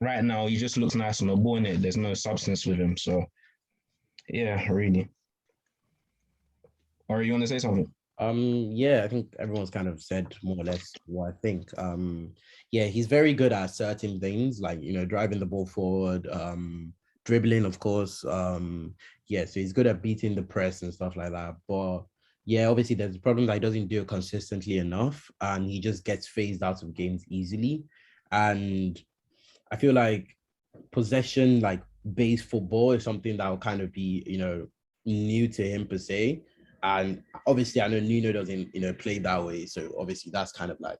right now he just looks nice on the ball, and there's no substance with him. So, yeah, really. Or you want to say something?
Yeah, I think everyone's kind of said more or less what I think. Yeah, he's very good at certain things, like, driving the ball forward, dribbling, of course. Yeah, so he's good at beating the press and stuff like that. But yeah, obviously there's a problem that he doesn't do it consistently enough, and he just gets phased out of games easily. And I feel like possession, like base football, is something that will kind of be, new to him per se. And obviously, I know Nuno doesn't, play that way. So obviously, that's kind of like,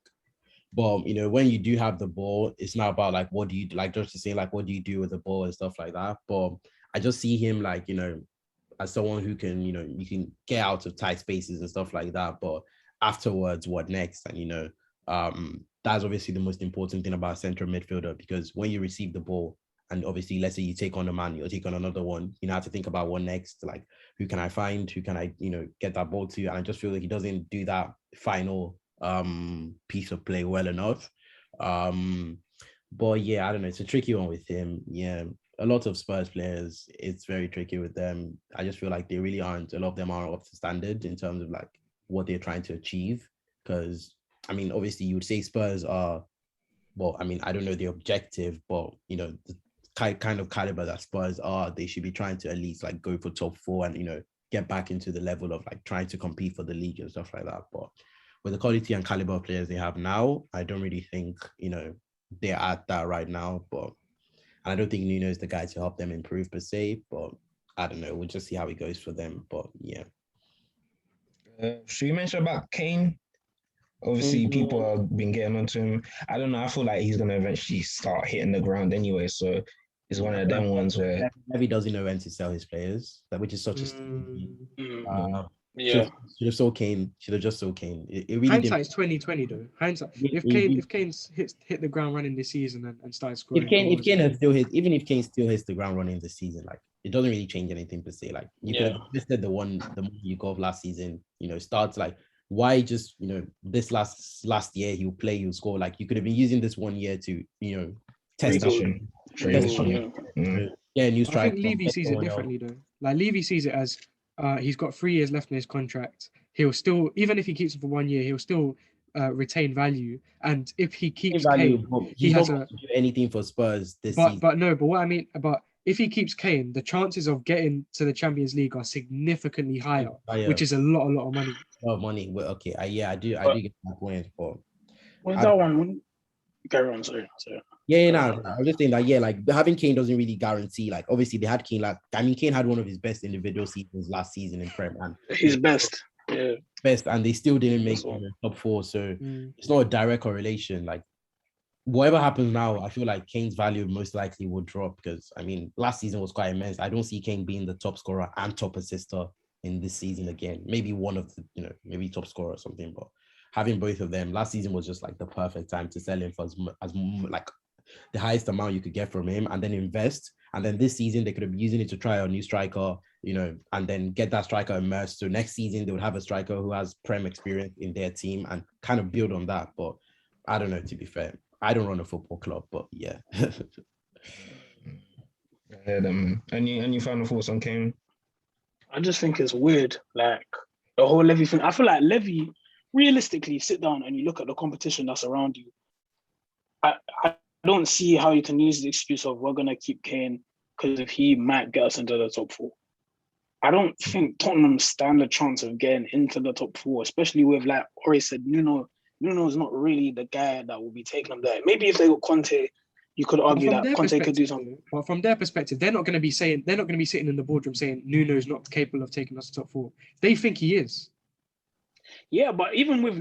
but when you do have the ball, it's not about like what do you do, like just to say like what do you do with the ball and stuff like that. But I just see him like as someone who can you can get out of tight spaces and stuff like that. But afterwards, what next? And that's obviously the most important thing about a central midfielder, because when you receive the ball, and obviously, let's say you take on a man, you'll take on another one, have to think about what next, like who can I find, who can I, get that ball to? And I just feel like he doesn't do that final piece of play well enough. But yeah, I don't know. It's a tricky one with him. Yeah, a lot of Spurs players, it's very tricky with them. I just feel like they really aren't. A lot of them aren't up to standard in terms of like what they're trying to achieve. Because I mean, obviously, you would say Spurs are. Well, I mean, I don't know the objective, but you know, the kind of caliber that Spurs are, they should be trying to at least like go for top 4 and, you know, get back into the level of like trying to compete for the league and stuff like that. But with the quality and caliber of players they have now, I don't really think, you know, they're at that right now. But I don't think Nuno is the guy to help them improve per se. But I don't know. We'll just see how it goes for them. But yeah.
Should we mention about Kane? Obviously, people have been getting onto him. I don't know. I feel like he's going to eventually start hitting the ground anyway. So it's one of them ones where
Levy doesn't know when to sell his players, which is such a
yeah.
should have sold Kane. Should have just sold Kane. It really
Hindsight's 2020 though. Hindsight. If Kane's hit the ground running this season and started scoring.
If Kane has still hit, even if Kane still hits the ground running this season, like it doesn't really change anything per se. Like you could have listed the money you got last season. You know, starts like why just, you know, this last year he'll play, he'll score. Like you could have been using this 1 year to, you know, test out. Yeah, new strike.
I think Levy sees it differently though. Like Levy sees it as he's got 3 years left in his contract. He'll still, even if he keeps it for 1 year, he'll still retain value. And if he keeps Kane, he has
not do anything for Spurs this
season.
But
what I mean about if he keeps Kane, the chances of getting to the Champions League are significantly higher, which is a lot of money.
A lot of money. Well, okay, I do get that point. But
that one? Carry on, sorry.
I was just saying that, like having Kane doesn't really guarantee. Like obviously they had Kane. Like I mean, Kane had one of his best individual seasons last season in Prem, and
his best,
and they still didn't make top 4. So it's not a direct correlation. Like whatever happens now, I feel like Kane's value most likely will drop because I mean, last season was quite immense. I don't see Kane being the top scorer and top assister in this season again. Maybe one of the, you know, maybe top scorer or something, but having both of them last season was just like the perfect time to sell him for as like the highest amount you could get from him and then invest. And then this season they could have been using it to try a new striker, you know, and then get that striker immersed. So next season they would have a striker who has Prem experience in their team and kind of build on that. But I don't know, to be fair. I don't run a football club, but yeah.
Any final thoughts on Kane?
I just think it's weird, like the whole Levy thing. I feel like Levy, realistically, sit down and you look at the competition that's around you. I don't see how you can use the excuse of we're gonna keep Kane because if he might get us into the top 4. I don't think Tottenham stand a chance of getting into the top 4, especially with, like Ori said, Nuno is not really the guy that will be taking them there. Maybe if they got Conte, you could argue that Conte could do something.
But from their perspective, they're not going to be sitting in the boardroom saying Nuno's not capable of taking us to top 4. They think he is.
Yeah, but even with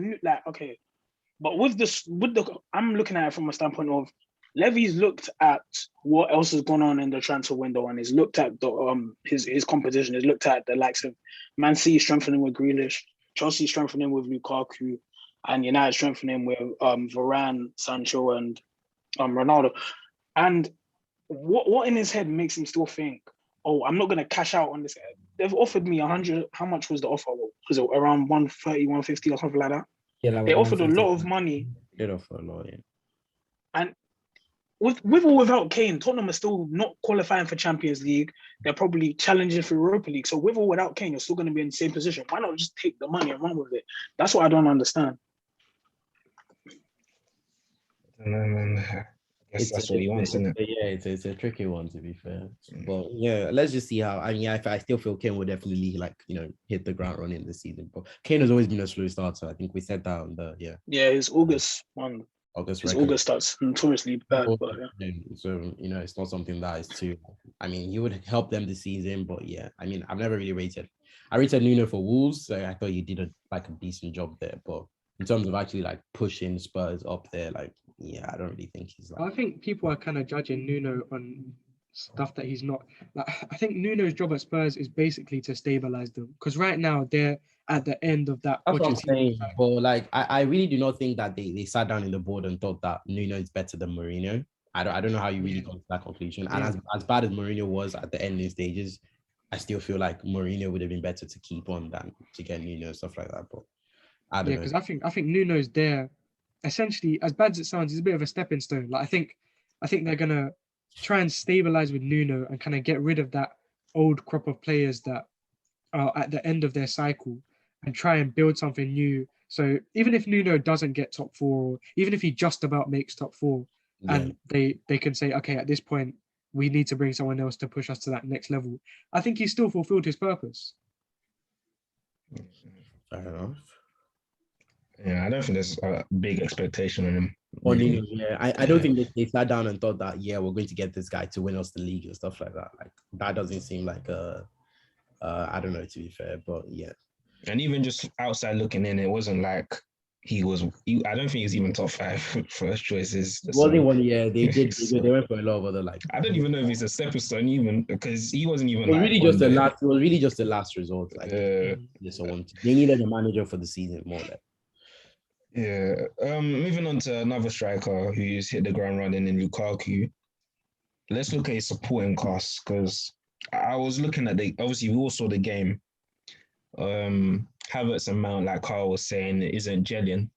I'm looking at it from a standpoint of Levy's looked at what else has gone on in the transfer window and he's looked at the his competition. He's looked at the likes of Man City strengthening with Grealish, Chelsea strengthening with Lukaku, and United strengthening with Varane, Sancho, and Ronaldo. And what in his head makes him still think, oh, I'm not going to cash out on this? They've offered me 100. How much was the offer? Was it around 130, 150 or something like that?
Yeah,
they offered a lot of money.
They did offer a lot, yeah.
And with or without Kane, Tottenham are still not qualifying for Champions League. They're probably challenging for Europa League. So with or without Kane, you're still going to be in the same position. Why not just take the money and run with it? That's what I don't understand.
I guess that's what he wants, isn't it?
Yeah, it's a tricky one, to be fair. But yeah, let's just see how. I mean, I still feel Kane will definitely hit the ground running this season. But Kane has always been a slow starter. I think we said that on the
his August one. His August starts notoriously bad. But, yeah.
So it's not something that is too. I mean, he would help them this season, but yeah, I mean, I've never really rated. I rated Nuno for Wolves, so I thought he did a decent job there. But in terms of actually pushing Spurs up there, I don't really think he's
I think people are kind of judging Nuno on stuff that he's not. I think Nuno's job at Spurs is basically to stabilize them because right now they're at the end of that.
That's what I'm saying. But I really do not think that they sat down in the board and thought that Nuno is better than Mourinho. I don't know how you really got to that conclusion. And as bad as Mourinho was at the ending stages, I still feel like Mourinho would have been better to keep on than to get Nuno and stuff like that. But I don't know.
because I think Nuno's there. Essentially, as bad as it sounds, he's a bit of a stepping stone. Like I think they're gonna try and stabilize with Nuno and kind of get rid of that old crop of players that are at the end of their cycle and try and build something new. So even if Nuno doesn't get top four, or even if he just about makes top four, and they can say, okay, at this point, we need to bring someone else to push us to that next level, I think he still fulfilled his purpose.
Fair enough.
Yeah, I don't think there's a big expectation on him.
Only, yeah, I don't think they sat down and thought that, yeah, we're going to get this guy to win us the league and stuff like that. Like, that doesn't seem like I don't know, to be fair, but yeah.
And even just outside looking in, it wasn't like I don't think he's even top 5 first choices.
Well, they won, yeah, they did. They went for a lot of other, like.
I don't even know if he's a stepping stone even, because he wasn't even.
It was really just the last result. Like, they needed a manager for the season, more or less.
Yeah. Moving on to another striker who's hit the ground running in Lukaku. Let's look at his supporting cast, because I was looking at obviously we all saw the game. Havertz and Mount, like Carl was saying, isn't gelling.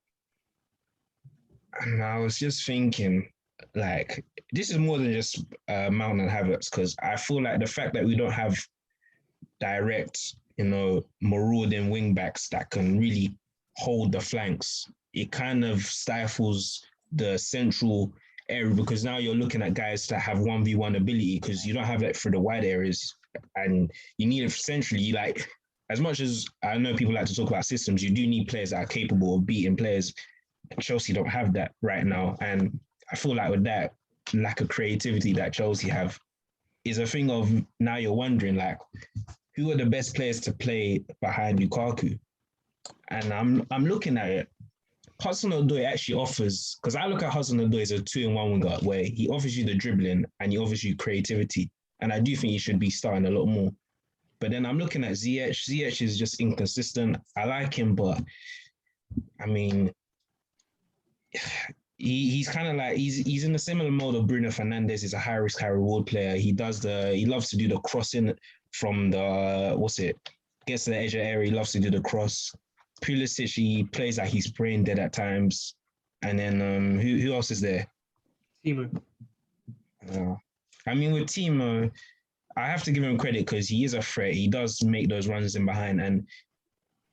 And I was just thinking, like, this is more than just Mount and Havertz, because I feel like the fact that we don't have direct, marauding wing backs that can really hold the flanks, it kind of stifles the central area, because now you're looking at guys that have 1v1 ability, because you don't have that for the wide areas, and you need it centrally. Like, as much as I know people like to talk about systems, you do need players that are capable of beating players. Chelsea don't have that right now, and I feel like with that lack of creativity that Chelsea have is a thing of, now you're wondering, like, who are the best players to play behind Lukaku? And I'm looking at it. Hudson-Odoi actually offers, because I look at Hudson-Odoi as a 2-in-1 winger, where he offers you the dribbling and he offers you creativity. And I do think he should be starting a lot more. But then I'm looking at Ziyech. Ziyech is just inconsistent. I like him, but I mean, he's kind of like, he's in a similar mode of Bruno Fernandes. He's a high risk, high reward player. He loves to do the crossing from gets to the edge of the area. He loves to do the cross. Pulisic, he plays like he's brain dead at times. And then who else is there?
Timo.
I mean, with Timo, I have to give him credit because he is a threat. He does make those runs in behind. And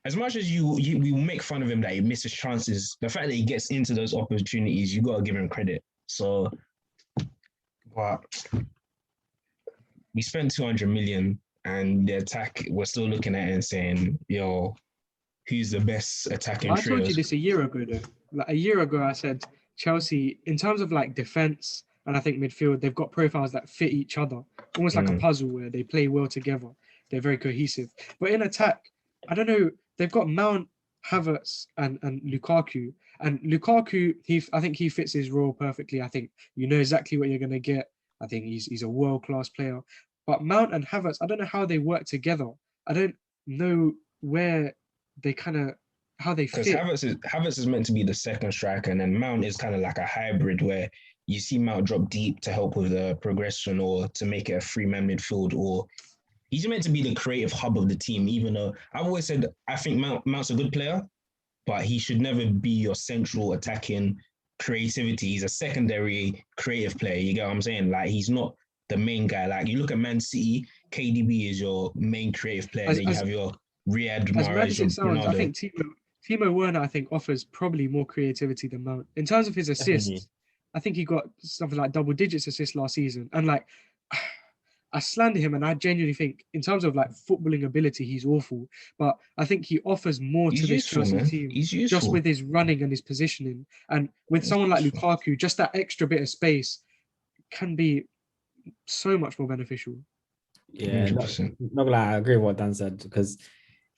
as much as we make fun of him that he misses chances, the fact that he gets into those opportunities, you got to give him credit. So, but we spent 200 million and the attack, we're still looking at it and saying, yo, who's the best attacking
trio? I told you this a year ago, though. Like a year ago, I said Chelsea, in terms of like defense and I think midfield, they've got profiles that fit each other, almost like a puzzle where they play well together. They're very cohesive. But in attack, I don't know, they've got Mount, Havertz, and Lukaku. And Lukaku, I think he fits his role perfectly. I think you know exactly what you're going to get. I think he's a world-class player. But Mount and Havertz, I don't know how they work together. I don't know where they how they fit.
Because Havertz is meant to be the second striker, and then Mount is kind of like a hybrid where you see Mount drop deep to help with the progression or to make it a three-man midfield, or he's meant to be the creative hub of the team, even though I've always said I think Mount's a good player, but he should never be your central attacking creativity. He's a secondary creative player. You get what I'm saying? Like, he's not the main guy. Like, you look at Man City, KDB is your main creative player. Then you have your Riyad Mahrez, your Ronaldo.
I think Timo Werner, offers probably more creativity than Mount. In terms of his assists, I think he got something like double digits assists last season. And like, I slander him, and I genuinely think in terms of like footballing ability, he's awful. But I think he offers more to this Chelsea team just with his running and his positioning. And with someone like Lukaku, just that extra bit of space can be so much more beneficial.
Yeah, not gonna lie, I agree with what Dan said, because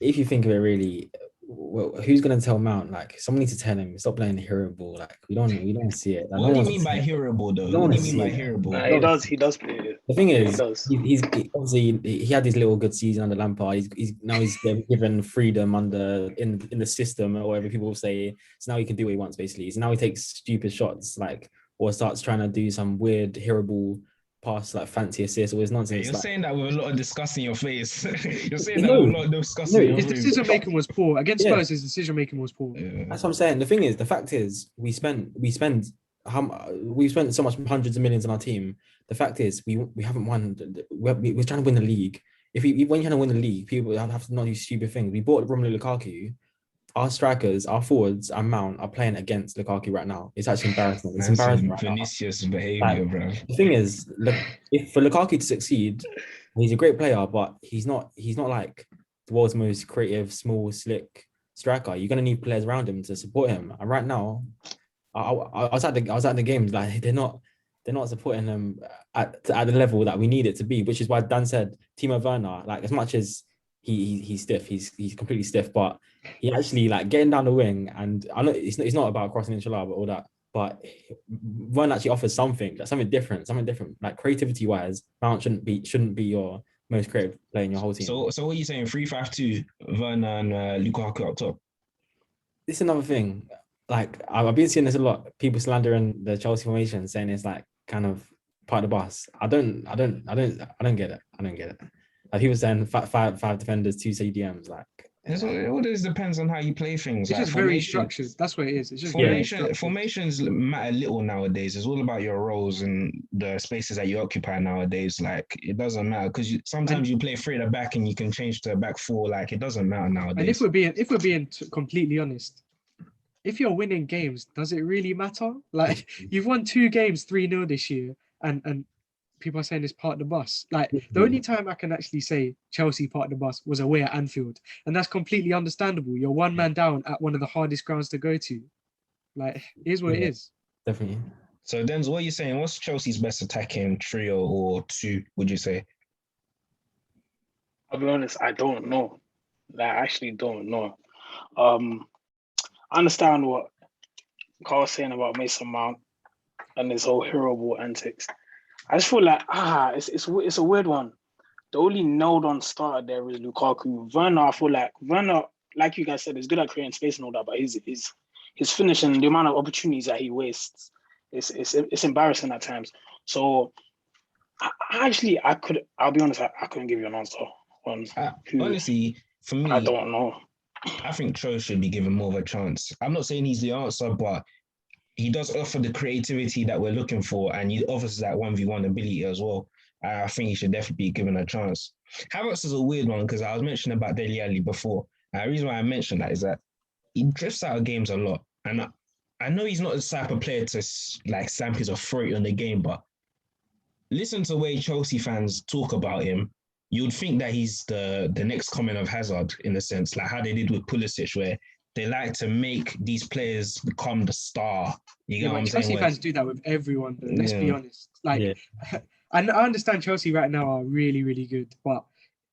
if you think of it really, well, who's gonna tell Mount? Like, someone needs to tell him stop playing the hero ball. Like, we don't see it. Like,
what do you mean by hero ball, though? What do you mean by hero ball?
He does play it.
The thing is, he's obviously he had his little good season under Lampard. He's now given freedom in the system, or whatever people say. So now he can do what he wants, basically. So now he takes stupid shots, like, or starts trying to do some weird hero ball pass like fancy assists or his nonsense.
You're
Like,
saying that with a lot of disgust in your face. You're saying
No,
that with a lot of disgust
no,
in your
His
face.
decision making was poor against
Yeah.
Spurs. His decision making was poor.
Yeah.
that's what I'm saying. The fact is, we spent so much hundreds of millions on our team. The fact is, we haven't won. We're trying to win the league. When you're trying to win the league, people have to not do stupid things. We bought Romelu Lukaku. Our strikers, our forwards, and Mount are playing against Lukaku right now. It's actually embarrassing. It's
That's
embarrassing right now.
Vinicius behavior, bro.
The thing is, look, if for Lukaku to succeed, he's a great player, but he's not like the world's most creative, small, slick striker. You're gonna need players around him to support him. And right now, I was at the games, like they're not supporting him at the level that we need it to be, which is why Dan said Timo Werner, like as much as he's stiff, he's completely stiff, but he actually like getting down the wing, and I know it's not about crossing inshallah, but all that. But Werner actually offers something different. Like creativity wise, Mount shouldn't be your most creative player in your whole team.
So what are you saying? 3-5-2, Werner and Lukaku up top.
This is another thing. Like I've been seeing this a lot. People slandering the Chelsea formation, saying it's like kind of part of the bus. I don't get it. Like people saying five defenders, 2 CDMs. Like
It all just depends on how you play things.
It's
like
just very structured. That's what it is. It's just
formations matter little nowadays. It's all about your roles and the spaces that you occupy nowadays. Like it doesn't matter because sometimes you play 3 at the back and you can change to a back 4. Like it doesn't matter nowadays.
And if we're being completely honest, if you're winning games, does it really matter? Like you've won 2 games 3-0 this year, and people are saying it's part of the bus. Like the only time I can actually say Chelsea part of the bus was away at Anfield, and that's completely understandable. You're 1 man down at one of the hardest grounds to go to. Like here's what it is.
Definitely.
So Denzel, what are you saying? What's Chelsea's best attacking trio or 2? Would you say?
I'll be honest, I don't know. Like, I actually don't know. I understand what Carl's saying about Mason Mount and his whole hero ball antics. I just feel like it's a weird one. The only nailed on starter there is Lukaku. Werner, I feel like Werner, like you guys said, is good at creating space and all that, but his finishing, the amount of opportunities that he wastes, it's embarrassing at times. So I'll be honest, I couldn't give you an answer on
honestly, for me,
I don't know.
I think Cho should be given more of a chance. I'm not saying he's the answer, but he does offer the creativity that we're looking for, and he offers that 1v1 ability as well. I think he should definitely be given a chance. Havertz is a weird one because I was mentioning about Dele ALLI before. The reason why I mentioned that is that he drifts out of games a lot. And I know he's not the type of player to like stamp his authority on the game, but listen to the way Chelsea fans talk about him. You'd think that he's the next coming of Hazard in a sense, like how they did with Pulisic, where they like to make these players become the star. You get what I'm saying?
Chelsea fans do that with everyone, though, let's be honest. Like, I understand Chelsea right now are really, really good, but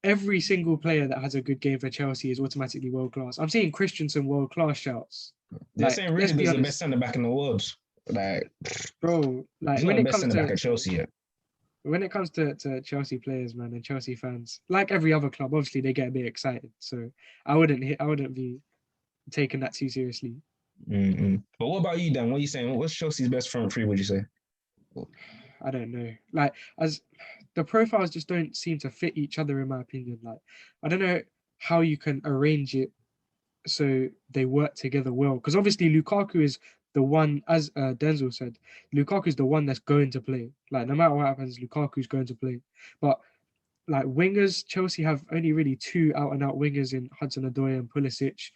every single player that has a good game for Chelsea is automatically world class. I'm seeing Christensen world class shouts.
They're saying Rudiger's the best centre back in the world. Like,
bro, like
he's not the best centre back at Chelsea yet.
When it comes to Chelsea players, man, and Chelsea fans, like every other club, obviously they get a bit excited. So I wouldn't be taking that too seriously.
Mm-hmm. But what about you, Dan? What are you saying? What's Chelsea's best front 3? Would you say?
I don't know. Like, as the profiles just don't seem to fit each other, in my opinion. Like, I don't know how you can arrange it so they work together well. Because obviously Lukaku is the one, as Denzel said, Lukaku is the one that's going to play. Like, no matter what happens, Lukaku's going to play. But like wingers, Chelsea have only really 2 out-and-out wingers in Hudson-Odoi and Pulisic.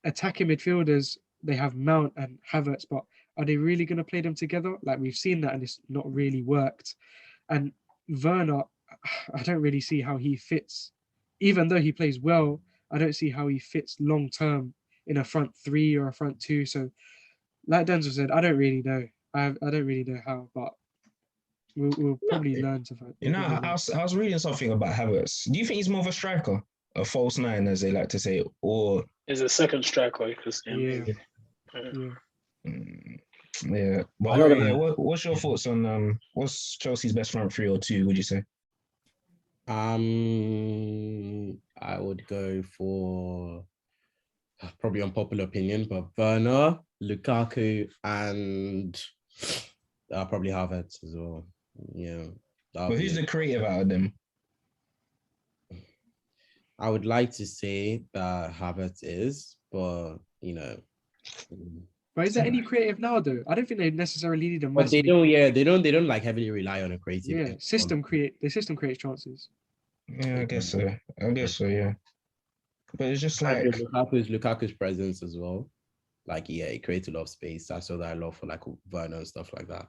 Attacking midfielders, they have Mount and Havertz, but are they really going to play them together? Like, we've seen that and it's not really worked. And Werner, I don't really see how he fits. Even though he plays well, I don't see how he fits long-term in a front 3 or a front 2. So, like Denzel said, I don't really know. I don't really know how, but we'll probably learn to find.
You know, I was reading something about Havertz. Do you think he's more of a striker, a false 9, as they like to say, or
is a second striker? Because
yeah. But what's your thoughts on what's Chelsea's best front 3 or 2? Would you say?
I would go for probably unpopular opinion, but Werner, Lukaku, and probably Havertz as well. Yeah.
But who's the creative out of them?
I would like to say that Havertz is, but you know.
But is there any creative now though? I don't think they necessarily need a
But they
massive.
don't. Yeah, they don't like heavily rely on a creative.
Yeah, the system creates chances.
Yeah, I guess so. Yeah. But it's just like
Lukaku's presence as well. Like, yeah, it creates a lot of space. I saw that a lot for like Werner and stuff like that.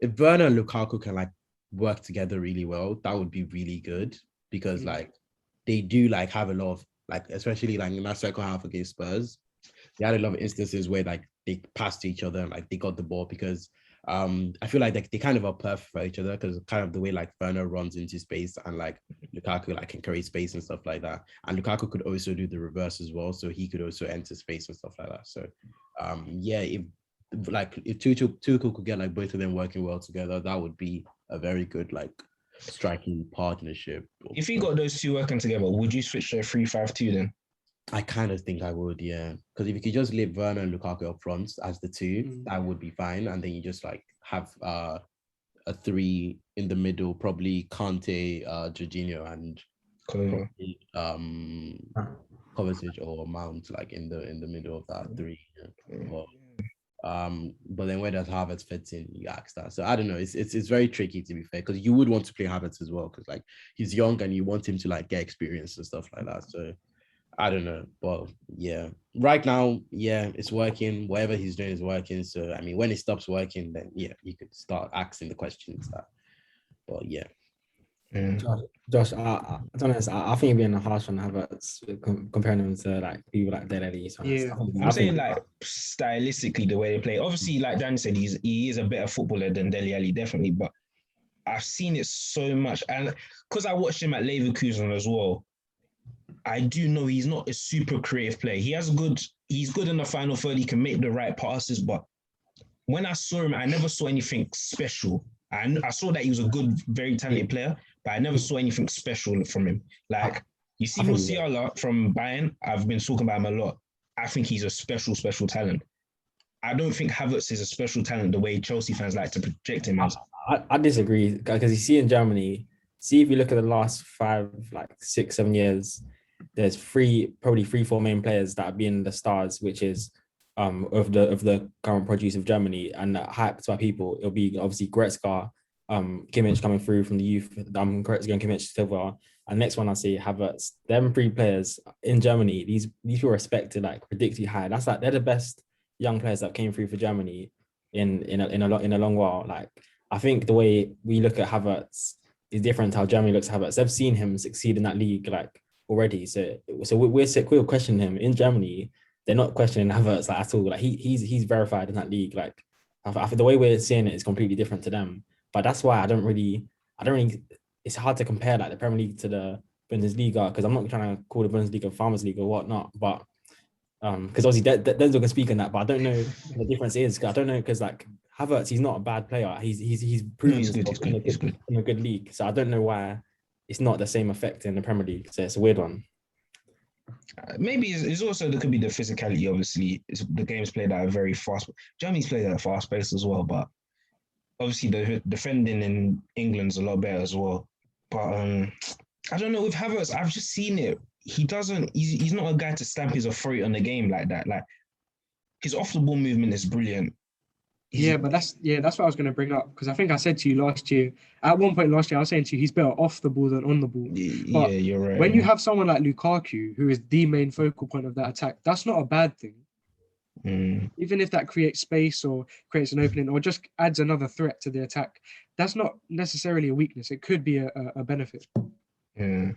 If Werner and Lukaku can like work together really well, that would be really good because like they do like have a lot of like, especially like in that second half against Spurs, they had a lot of instances where like they passed to each other and like they got the ball because I feel like they kind of are perfect for each other because kind of the way like Werner runs into space and like Lukaku like can create space and stuff like that. And Lukaku could also do the reverse as well, so he could also enter space and stuff like that. So yeah, if Tuchel could get like both of them working well together, that would be a very good like striking partnership.
If he got those two working together, would you switch to a 3-5-2 then?
I kind of think I would, yeah. Because if you could just leave Werner and Lukaku up front as the two, that would be fine. And then you just like have a three in the middle, probably Kante, Jorginho, and probably, Kovacic or Mount, like in the middle of that three. Yeah. But then where does Havertz fit in? You ask that. So I don't know. It's very tricky to be fair because you would want to play Havertz as well because like he's young and you want him to like get experience and stuff like that. So. I don't know, but yeah, right now, yeah, it's working. Whatever he's doing is working. So I mean, when it stops working, then yeah, you could start asking the questions. But yeah,
Josh, I don't know. I think you're being harsh on Havertz comparing him to like people like Dele ALLI.
Yeah,
I'm saying like stylistically the way they play. Obviously, like Dan said, he is a better footballer than Dele ALLI, definitely. But I've seen it so much, and because I watched him at Leverkusen as well. I do know he's not a super creative player. He's good in the final third. He can make the right passes, but when I saw him, I never saw anything special. I saw that he was a good, very talented player, but I never saw anything special from him. Like, you see Musiala from Bayern, I've been talking about him a lot. I think he's a special talent. I don't think Havertz is a special talent the way Chelsea fans like to project him as.
I disagree because you see in Germany, see if you look at the last 5, like 6, 7 years, there's probably 3-4 main players that have been the stars, which is of the current produce of Germany and hyped by people. It'll be obviously Goretzka, Kimmich coming through from the youth. Goretzka and Kimmich Silva. And next one I see Havertz. Them 3 players in Germany. These people are respected like ridiculously high. That's like they're the best young players that came through for Germany in a long while. Like I think the way we look at Havertz is different to how Germany looks at Havertz. They've seen him succeed in that league like already. So we're questioning him in Germany. They're not questioning Havertz like at all. Like he's verified in that league. Like the way we're seeing it is completely different to them. But that's why I don't really. It's hard to compare like the Premier League to the Bundesliga because I'm not trying to call the Bundesliga Farmers League or whatnot. But because obviously Denzel can speak on that, but I don't know what the difference is. I don't know because like Havertz, he's not a bad player. He's proven himself in a good league. So I don't know why it's not the same effect in the Premier League. So it's a weird one.
Maybe it's also there could be the physicality. Obviously, the game's played at a very fast. Germany's played at a fast pace as well, but obviously the defending in England's a lot better as well. But I don't know with Havertz. I've just seen it. He's not a guy to stamp his authority on the game like that. Like his off the ball movement is brilliant.
But that's what I was going to bring up because I think I said to you last year. At one point last year, I was saying to you, he's better off the ball than on the ball.
Yeah, you're right.
When you have someone like Lukaku, who is the main focal point of that attack, that's not a bad thing. Even if that creates space or creates an opening or just adds another threat to the attack, that's not necessarily a weakness. It could be a benefit.
Yeah.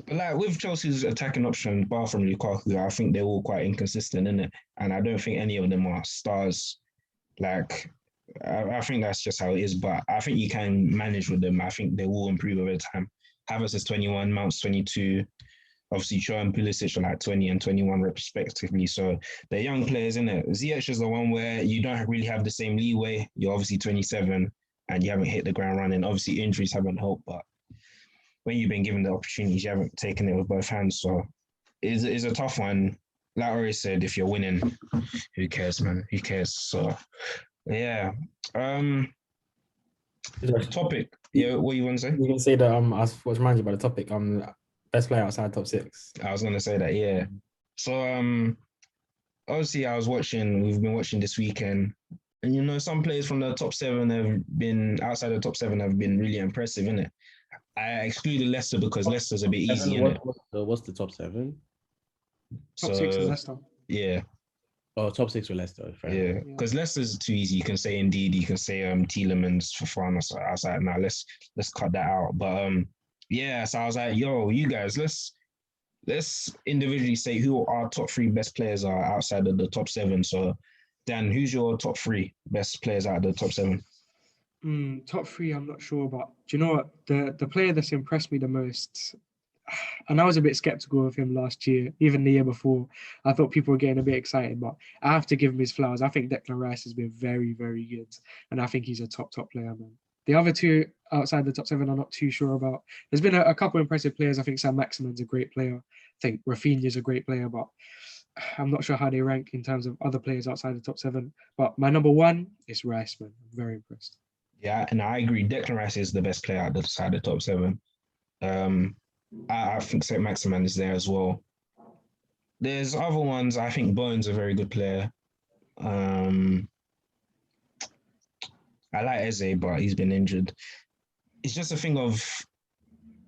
But like with Chelsea's attacking option, bar from Lukaku, I think they're all quite inconsistent, innit? And I don't think any of them are stars. Like, I think that's just how it is, but I think you can manage with them. I think they will improve over time. Havertz is 21, Mount's 22. Obviously, Shaw and Pulisic are like 20 and 21 respectively. So they're young players, innit? Ziyech is the one where you don't really have the same leeway. You're obviously 27 and you haven't hit the ground running. Obviously, injuries haven't helped, but when you've been given the opportunities, you haven't taken it with both hands. So it's a tough one. Like I already said, if you're winning, who cares, man? Who cares? So, yeah. Topic. Yeah, what you want to say?
You can say that I was reminded by the topic. Best player outside top 6.
I was gonna say that, yeah. So obviously we've been watching this weekend, and some players from the top 7 have been outside the top 7 have been really impressive, innit? I excluded Leicester because Leicester's a bit easy, innit?
What's the top 7?
Top 6 is Leicester.
Yeah.
Oh, top 6 for Leicester.
Yeah, because Leicester's too easy. You can say Indeed, you can say Tielemans for fun outside. Now let's cut that out. But yeah, so I was like, yo, you guys, let's individually say who our top 3 best players are outside of the top 7. So Dan, who's your top 3 best players out of the top 7?
Top 3, I'm not sure, but do you know what? The player that's impressed me the most, and I was a bit skeptical of him last year, even the year before. I thought people were getting a bit excited, but I have to give him his flowers. I think Declan Rice has been very, very good, and I think he's a top player, man. The other 2 outside the top 7, I'm not too sure about. There's been a couple of impressive players. I think Sam Maximin's a great player. I think Rafinha's a great player, but I'm not sure how they rank in terms of other players outside the top 7. But my number 1 is Rice, man. I'm very impressed.
Yeah, and I agree. Declan Rice is the best player outside the top 7. I think St. Maximin is there as well. There's other ones. I think Bowen's a very good player. I like Eze, but he's been injured. It's just a thing of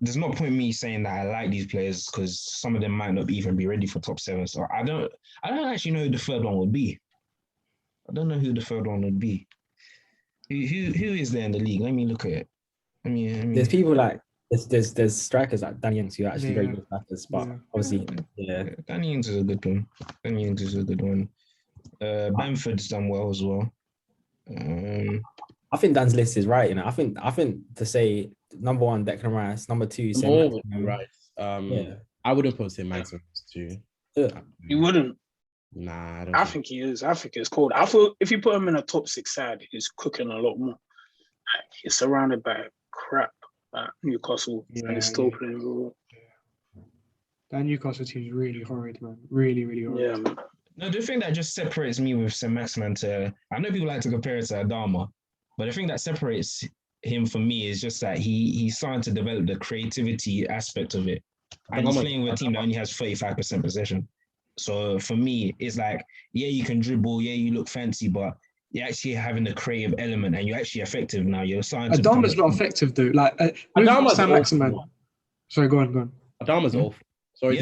there's no point in me saying that I like these players because some of them might not even be ready for top 7. So I don't actually know who the third one would be. I don't know who the third one would be. Who is there in the league? Let me look at it.
There's people like there's strikers like Danny Ings who are actually very good strikers, but obviously,
Danny Ings is a good one. Danny Ings is a good one. Bamford's done well as well.
I think Dan's list is right. I think to say number 1 Declan Rice, number 2 St.
Rice. I wouldn't put St. Maximin too.
You wouldn't?
Nah, I don't.
I think he is. I think it's cold. I feel if you put him in a top 6 side, he's cooking a lot more. He's surrounded by crap at Newcastle, and he's still playing well.
That Newcastle team is really horrid, man. Really, really horrid.
Yeah, man.
No, the thing that just separates me with St. Maximin I know people like to compare it to Adama, but the thing that separates him from me is just that he's starting to develop the creativity aspect of it. And he's playing with a team that only has 35% possession. So for me, it's like, yeah, you can dribble, yeah, you look fancy, but you're actually having the creative element and you're actually effective now. You're starting to...
Adama's not effective, though. Like, Adama's St. Maximin. Sorry, go on.
Adama's awful. Sorry.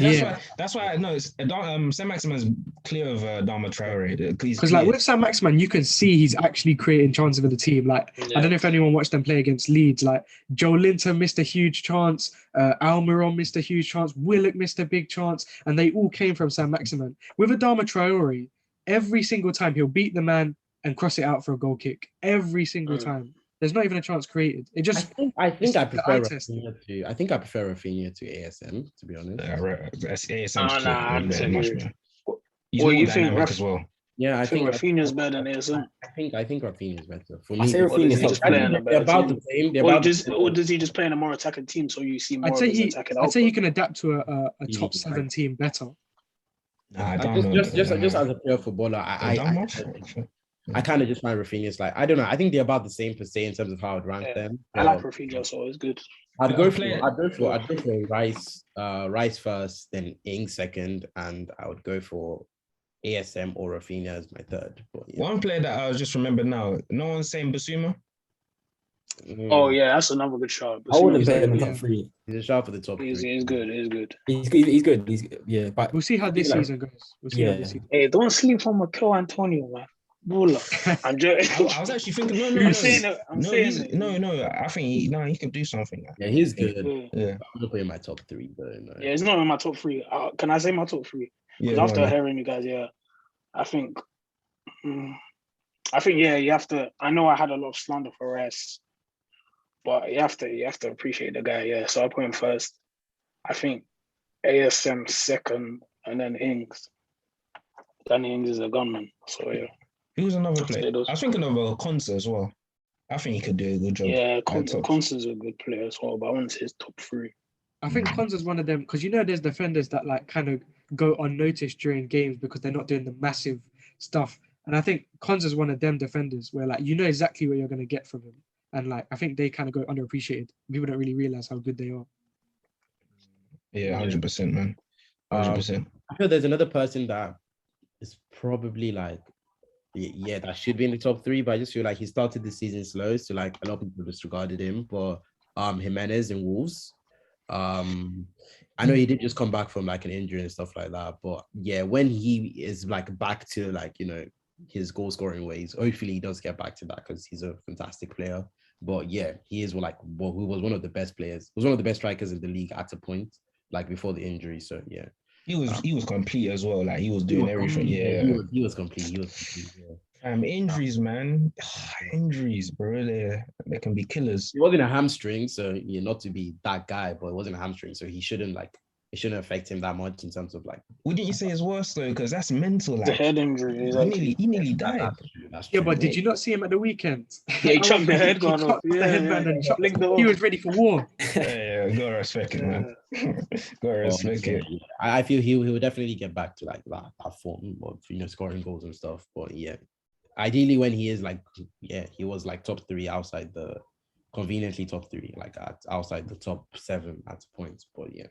That's why I know St. Maximin's clear of Adama Traore.
Because with St. Maximin, you can see he's actually creating chances for the team. Like, I don't know if anyone watched them play against Leeds. Like, Joe Linton missed a huge chance. Almiron missed a huge chance. Willock missed a big chance. And they all came from St. Maximin. With Adama Traore, every single time he'll beat the man and cross it out for a goal kick. Every single time. There's not even a chance created. It just.
I think I prefer Rafinha to ASM, to be honest.
ASM much better.
Well, you think
as well?
Yeah, I think
Rafinha's better than ASM.
I think Rafinha's better. For me,
I say Rafinha's
they're about the same.
Or does he just play in a more attacking team so you see more of his attacking output?
I'd say he can adapt to a top 7 team better.
Nah, I don't know.
Just as a pure footballer, I kind of just find Rafinha's like, I don't know. I think they're about the same per se in terms of how I'd rank them.
I like Rafinha, so it's good.
I'd go for Rice first, then Ings second, and I would go for ASM or Rafinha as my third. But,
One player that I just remembered now, no one's saying Basuma.
Oh yeah, that's another good shot.
I wouldn't say him in the top 3.
He's a shot for the top 3.
He's good.
He's good. But
we'll see how this season goes.
Hey, don't sleep on Mikel Antonio, man. I'm joking.
I was actually thinking, no. I think he can do something.
Yeah, he's good.
Yeah,
I'm gonna put him in my top 3, though. No.
Yeah, it's not in my top 3. Can I say my top 3?
Yeah.
After hearing you guys, I think, you have to. I know I had a lot of slander for Rice, but you have to appreciate the guy. Yeah, so I put him first. I think ASM second, and then Ings. Danny Ings is a gunman. So yeah.
Who's another player? I was thinking of Konsa as well. I think he could do a good job.
Yeah, Konsa's a good player as well, but I want to say his top 3.
I think Konsa's one of them, because there's defenders that like kind of go unnoticed during games because they're not doing the massive stuff. And I think Konsa's one of them defenders where like exactly what you're going to get from him. And like I think they kind of go underappreciated. People don't really realize how good they are.
Yeah, 100%, man. 100%.
I feel there's another person that is probably like, yeah, that should be in the top 3, but I just feel like he started the season slow, so like a lot of people disregarded him. But Jimenez in Wolves. I know he did just come back from like an injury and stuff like that, but yeah, when he is like back to like, you know, his goal scoring ways, hopefully he does get back to that because he's a fantastic player. But yeah, he is like, well, he was one of the best players, was one of the best strikers in the league at a point, like before the injury. So yeah,
He was complete as well. Like he was doing everything. Yeah,
he was complete. He was complete. Yeah.
Injuries, man. Injuries, bro. They can be killers.
It wasn't a hamstring, so yeah, not to be that guy, but it wasn't a hamstring, so he shouldn't like, it shouldn't affect him that much in terms of like.
Wouldn't you say it's worse though? Because that's mental. Like
The head injury.
he nearly died.
That's
Yeah,
true.
but did you not see him at the weekend?
Yeah, he chucked the head guard off.
The headband and chucked.
Linked it
He
off.
was ready for war.
Yeah, gotta respect it, man. Gotta respect it.
I feel he will definitely get back to like that form of, you know, scoring goals and stuff. But yeah, ideally when he is like, yeah, he was like top 3 outside the, conveniently top 3, like outside the top 7 at points. But yeah,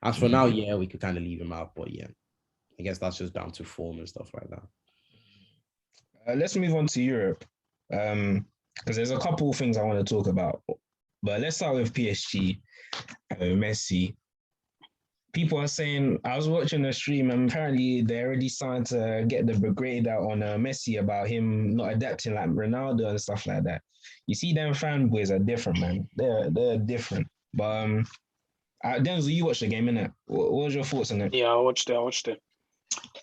as for now, yeah, we could kind of leave him out. But yeah, I guess that's just down to form and stuff like that.
Let's move on to Europe, because there's a couple of things I want to talk about. But let's start with PSG, Messi. People are saying, I was watching the stream and apparently they're already starting to get the brigade out on Messi about him not adapting like Ronaldo and stuff like that. You see, them fanboys are different, man. They're different. But Denzel, you watched the game, innit? What was your thoughts on it?
Yeah, I watched it.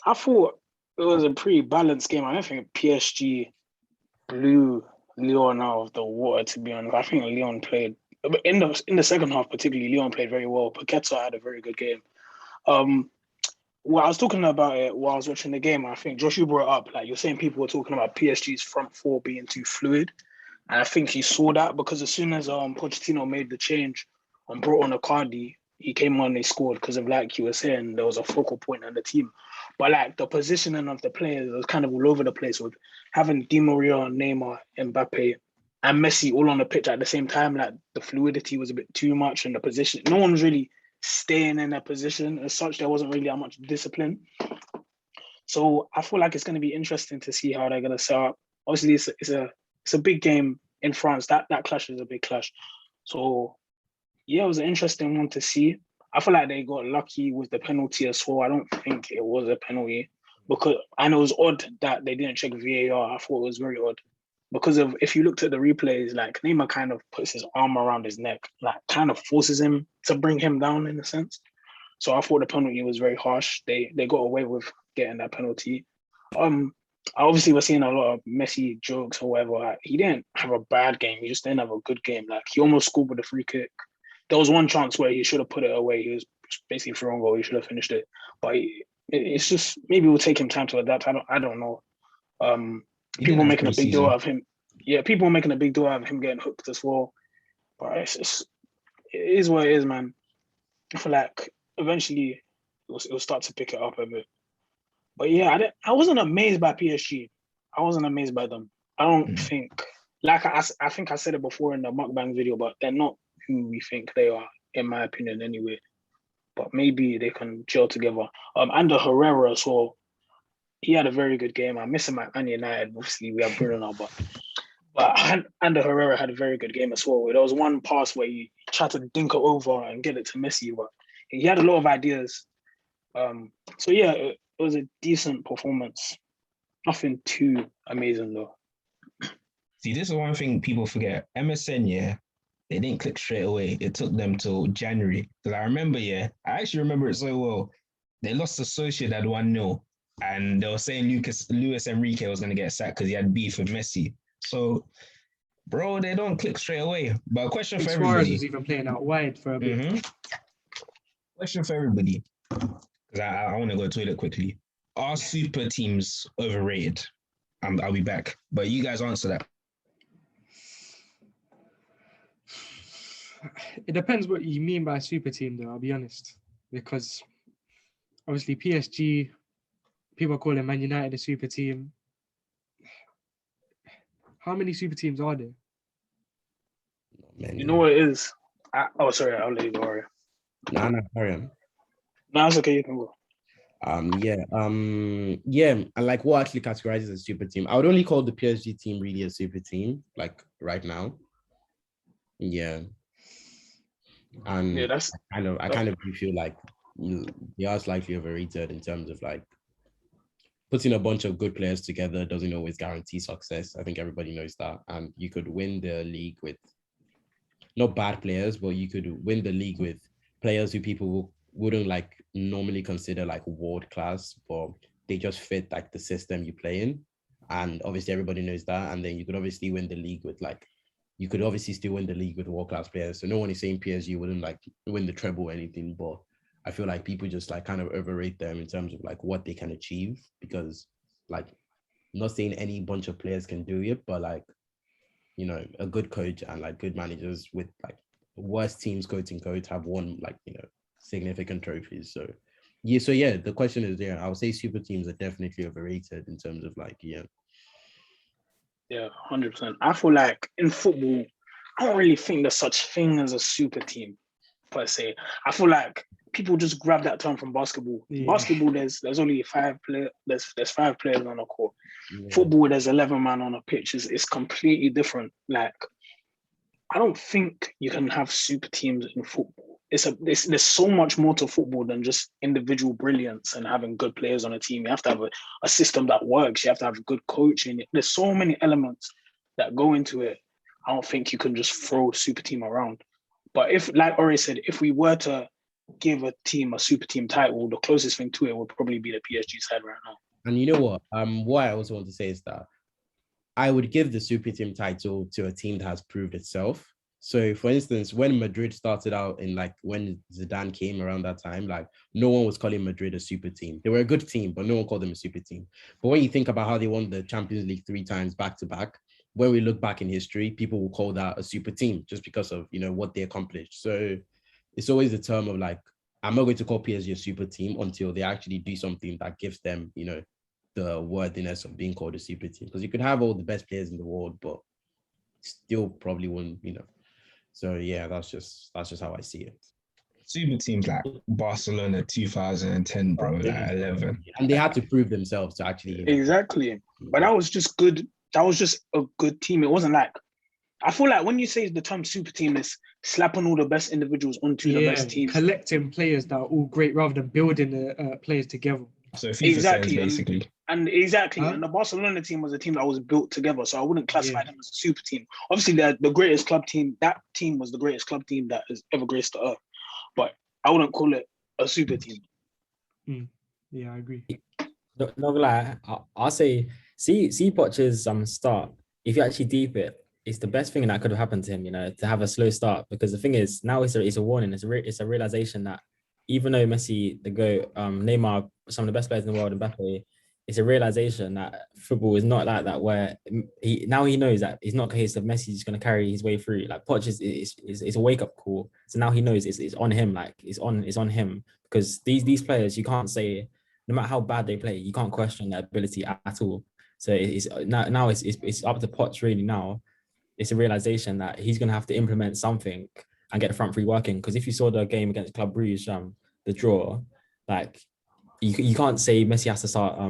I thought it was a pretty balanced game. I don't think PSG blew Lyon out of the water, to be honest. I think Lyon played in the second half, particularly Lyon played very well. Paqueta had a very good game. Well, I was talking about it while I was watching the game. I think Josh, you brought it up, like you're saying people were talking about PSG's front 4 being too fluid. And I think he saw that because as soon as Pochettino made the change and brought on Icardi, he came on, they scored because of, like you were saying, there was a focal point in the team. But like the positioning of the players was kind of all over the place with having Di Maria, Neymar, Mbappe, and Messi all on the pitch at the same time. Like the fluidity was a bit too much in the position. No one was really staying in their position as such. There wasn't really that much discipline. So I feel like it's going to be interesting to see how they're going to set up. Obviously, it's a big game in France. That clash is a big clash. So yeah, it was an interesting one to see. I feel like they got lucky with the penalty as well. I don't think it was a penalty because I know it was odd that they didn't check VAR. I thought it was very odd because of, if you looked at the replays, like Neymar kind of puts his arm around his neck, like kind of forces him to bring him down in a sense. So I thought the penalty was very harsh. They got away with getting that penalty. I obviously was seeing a lot of Messi jokes or whatever. Like, he didn't have a bad game. He just didn't have a good game. Like he almost scored with a free kick. There was one chance where he should have put it away. He was basically through on goal. He should have finished it. But it's just, maybe it will take him time to adapt. I don't know. People making a big deal out of him. Yeah, people are making a big deal out of him getting hooked as well. But it is what it is, man. I feel like eventually it will start to pick it up a bit. But yeah, I wasn't amazed by PSG. I wasn't amazed by them. I don't think, like I think I said it before in the mukbang video, but they're not who we think they are, in my opinion, anyway. But maybe they can gel together. Ander Herrera as well. He had a very good game. I miss him at Man United. Obviously, we have Bruno now, but Ander Herrera had a very good game as well. There was one pass where he tried to dink it over and get it to Messi, but he had a lot of ideas. So yeah, it was a decent performance. Nothing too amazing though.
See, this is one thing people forget. MSN, yeah, they didn't click straight away. It took them till January. Because I remember, I actually remember it so well. They lost to Sociedad 1-0. And they were saying Luis Enrique was going to get sacked because he had beef with Messi. So, bro, they don't click straight away. But a question for everybody.
Suarez was even playing out wide for a bit.
Question for everybody. Because I want to go to toilet quickly. Are super teams overrated? I'll be back. But you guys answer that.
It depends what you mean by super team, though, I'll be honest. Because obviously PSG, people are calling Man United a super team. How many super teams are there?
Man,
You know what it is? Sorry, I'll let you go. Worry.
Nah, carry on.
No, it's okay. You can go.
Yeah. And like what actually categorizes a super team? I would only call the PSG team really a super team, like right now. Yeah. And
Yeah, that's
I kind of do feel like they are slightly overrated in terms of like putting a bunch of good players together doesn't always guarantee success. I think everybody knows that. And you could win the league with not bad players, but you could win the league with players who people wouldn't like normally consider like world class, but they just fit like the system you play in. And obviously everybody knows that. And then you could obviously win the league with like, you could obviously still win the league with world class players. So no one is saying PSG wouldn't like win the treble or anything, but I feel like people just like kind of overrate them in terms of like what they can achieve, because like, I'm not saying any bunch of players can do it, but like, you know, a good coach and like good managers with like worst teams coach have won like, you know, significant trophies. So yeah, the question is I would say super teams are definitely overrated in terms of like,
Yeah, 100%. I feel like in football, I don't really think there's such thing as a super team per se. I feel like people just grab that term from basketball.
Yeah.
Basketball, there's only 5 players. There's 5 players on the court.
yeah.
Football, there's 11 man on a pitch. It's completely different. Like, I don't think you can have super teams in football. There's so much more to football than just individual brilliance and having good players on a team. You have to have a system that works. You have to have good coaching. There's so many elements that go into it. I don't think you can just throw super team around. But if, like Ori said, if we were to give a team a super team title, the closest thing to it would probably be the PSG side right now.
And you know what I also want to say is that I would give the super team title to a team that has proved itself. So, for instance, when Madrid started out in like when Zidane came around that time, like no one was calling Madrid a super team. They were a good team, but no one called them a super team. But when you think about how they won the Champions League 3 times back to back, when we look back in history, people will call that a super team just because of, you know, what they accomplished. So it's always a term of like, I'm not going to call PSG a super team until they actually do something that gives them, you know, the worthiness of being called a super team. Because you could have all the best players in the world, but still probably wouldn't, you know. So yeah, that's just how I see it.
Super teams like Barcelona 2010, bro, like 11.
And they had to prove themselves to actually, you know.
Exactly. But that was just good. That was just a good team. It wasn't like, I feel like when you say the term super team, is slapping all the best individuals onto the best teams.
Collecting players that are all great rather than building the players together.
So FIFA says basically.
And the Barcelona team was a team that was built together. So I wouldn't classify them as a super team. Obviously, they're the greatest club team. That team was the greatest club team that has ever graced the earth. But I wouldn't call it a super team.
Yeah, I agree.
Not gonna lie, I'll say see Poch's start. If you actually deep it, it's the best thing that could have happened to him, you know, to have a slow start. Because the thing is, now it's a warning. It's a realization that even though Messi, the GOAT, Neymar, some of the best players in the world, and Mbappe, it's a realization that football is not like that. Where he knows that it's not a case of Messi just going to carry his way through. Like Poch is a wake up call. So now he knows it's on him. Like it's on him, because these players, you can't say, no matter how bad they play, you can't question their ability at all. So it's now it's up to Poch really now. It's a realization that he's going to have to implement something and get the front three working. Because if you saw the game against Club Brugge, the draw, like you can't say Messi has to start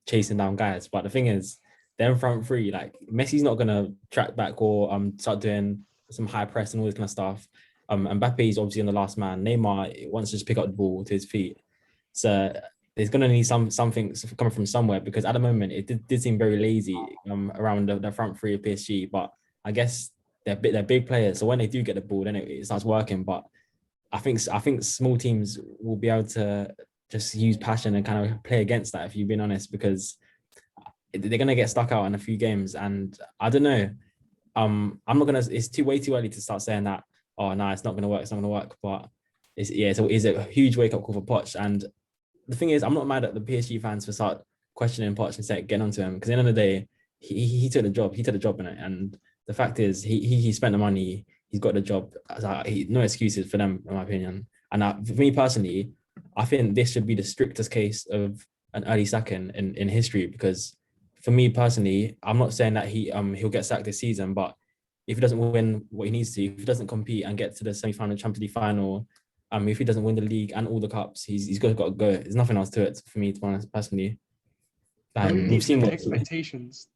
chasing down guys. But the thing is, them front three, like Messi's not going to track back or start doing some high press and all this kind of stuff. Mbappe is obviously on the last man. Neymar wants to just pick up the ball with his feet. So there's going to need something coming from somewhere, because at the moment it did seem very lazy around the front three of PSG. But I guess they're big players, so when they do get the ball, then it starts working. But I think small teams will be able to just use passion and kind of play against that, if you've been honest, because they're gonna get stuck out in a few games. And I don't know. I'm not gonna. It's way too early to start saying that. Oh no, it's not gonna work. It's not gonna work. But it's a huge wake up call for Poch. And the thing is, I'm not mad at the PSG fans for start questioning Poch and say getting onto him, because at the end of the day, he took the job. He took the job in it. And the fact is, he spent the money. He's got the job. No excuses for them, in my opinion. And for me personally, I think this should be the strictest case of an early sacking in history. Because for me personally, I'm not saying that he'll get sacked this season, but if he doesn't win what he needs to, if he doesn't compete and get to the semi-final, Champions League final, if he doesn't win the league and all the cups, he's got to go. There's nothing else to it for me, to be honest, personally. We've seen
the expectations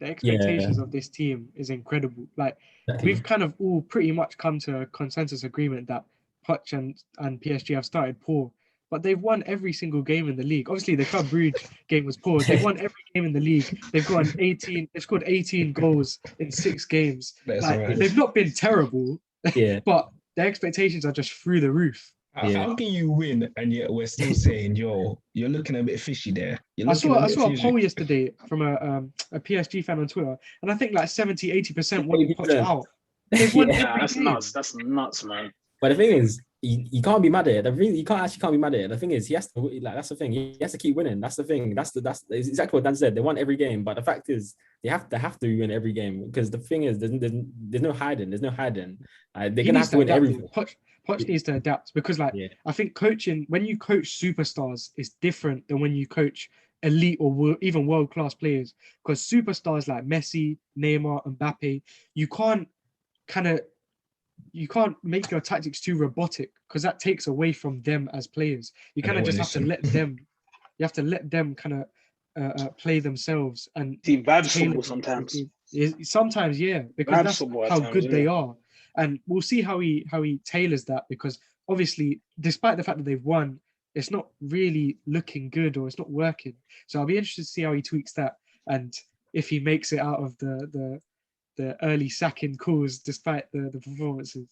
of this team is incredible. Like,
exactly.
we've kind of all pretty much come to a consensus agreement that Poch and PSG have started poor, but they've won every single game in the league. Obviously, the Club Brugge game was poor. They've won every game in the league. They've scored 18 goals in 6 games. They've not been terrible, but their expectations are just through the roof.
How can you win and yet we're still saying, yo, you're looking a bit fishy there?
I saw a poll yesterday from a PSG fan on Twitter, and I think like 70-80% wanted Poch out.
That's nuts. That's nuts, man.
But the thing is, you can't be mad at it. You can't be mad at it. The thing is, he has to, like, that's the thing. He has to keep winning. That's the thing. That's exactly what Dan said. They won every game, but the fact is, they have to win every game, because the thing is, there's no hiding. They're gonna have to win everything.
Poch needs to adapt, because I think coaching, when you coach superstars, is different than when you coach elite or even world-class players. Because superstars like Messi, Neymar, Mbappe, you can't make your tactics too robotic, because that takes away from them as players. You kind of just have to let them. You have to let them kind of play themselves and
see vibes football sometimes.
Sometimes, yeah, because that's how good they are. And we'll see how he tailors that, because obviously, despite the fact that they've won, it's not really looking good, or it's not working. So I'll be interested to see how he tweaks that, and if he makes it out of the early sacking calls despite the performances.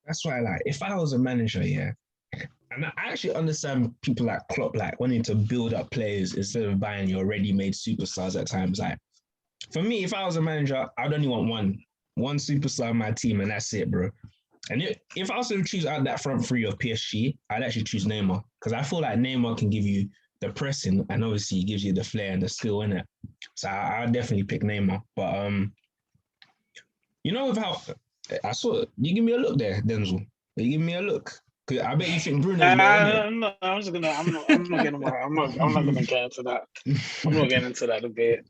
That's why, like, if I was a manager, and I actually understand people like Klopp, like, wanting to build up players instead of buying your ready-made superstars at times. Like, for me, if I was a manager, I'd only want one superstar on my team, and that's it, bro. And if I was to choose out that front three of PSG, I'd actually choose Neymar, because I feel like Neymar can give you the pressing, and obviously he gives you the flair and the skill in it. So I'd definitely pick Neymar. But you know, with how I saw it, you give me a look there, Denzel. You give me a look. Cause I bet you think Bruno's
I'm not getting into that. I'm not getting into that debate.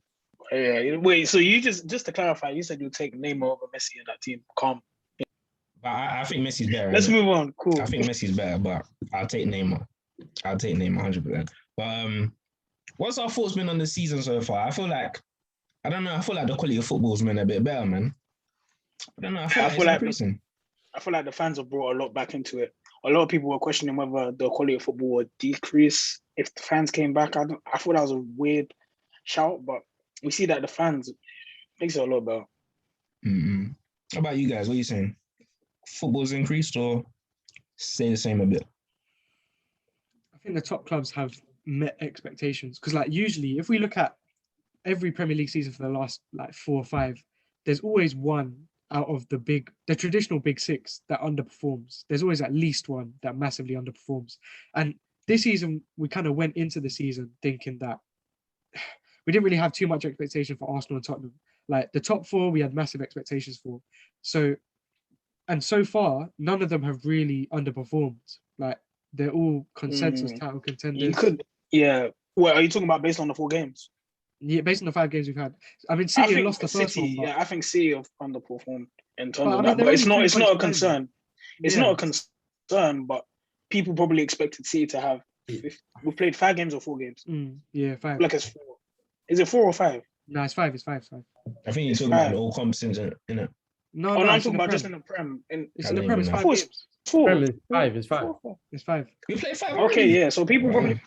Yeah. Wait, so you just to clarify, you said you take Neymar over Messi in that team. Calm.
But I think Messi's better.
Let's move on. Cool.
I think Messi's better, but I'll take Neymar. 100%. But what's our thoughts been on the season so far? I feel like the quality of football's been a bit better, man. I don't know. I feel like the fans have brought a lot back into it. A lot of people were questioning whether the quality of football would decrease if the fans came back. I thought that was a weird shout, but we see that the fans makes it a lot better. Mm-hmm. How about you guys? What are you saying? Football's increased or stay the same a bit?
I think the top clubs have met expectations, because, like, usually if we look at every Premier League season for the last 4 or 5, there's always one out of the traditional big 6 that underperforms. There's always at least one that massively underperforms. And this season, we kind of went into the season thinking that we didn't really have too much expectation for Arsenal and Tottenham. Like, the top 4, we had massive expectations for. So far, none of them have really underperformed. Like, they're all consensus title contenders.
You could, yeah. What are you talking about based on the 4 games?
Yeah, based on the 5 games we've had. I mean, City lost the first one.
Yeah, I think City have underperformed in terms of that. But it's not a concern. It's not a concern, but people probably expected City to have. We've played 5 games or 4 games.
Yeah, 5.
Like it's 4. Is it 4 or 5?
No, it's 5. It's 5.
I think you're talking about the all competitions, innit?
No,
I'm talking about just in the Prem.
It's in the Prem. It's 5
games. 4.
It's 5.
It's 5.
We played 5.
Okay, yeah. So people probably.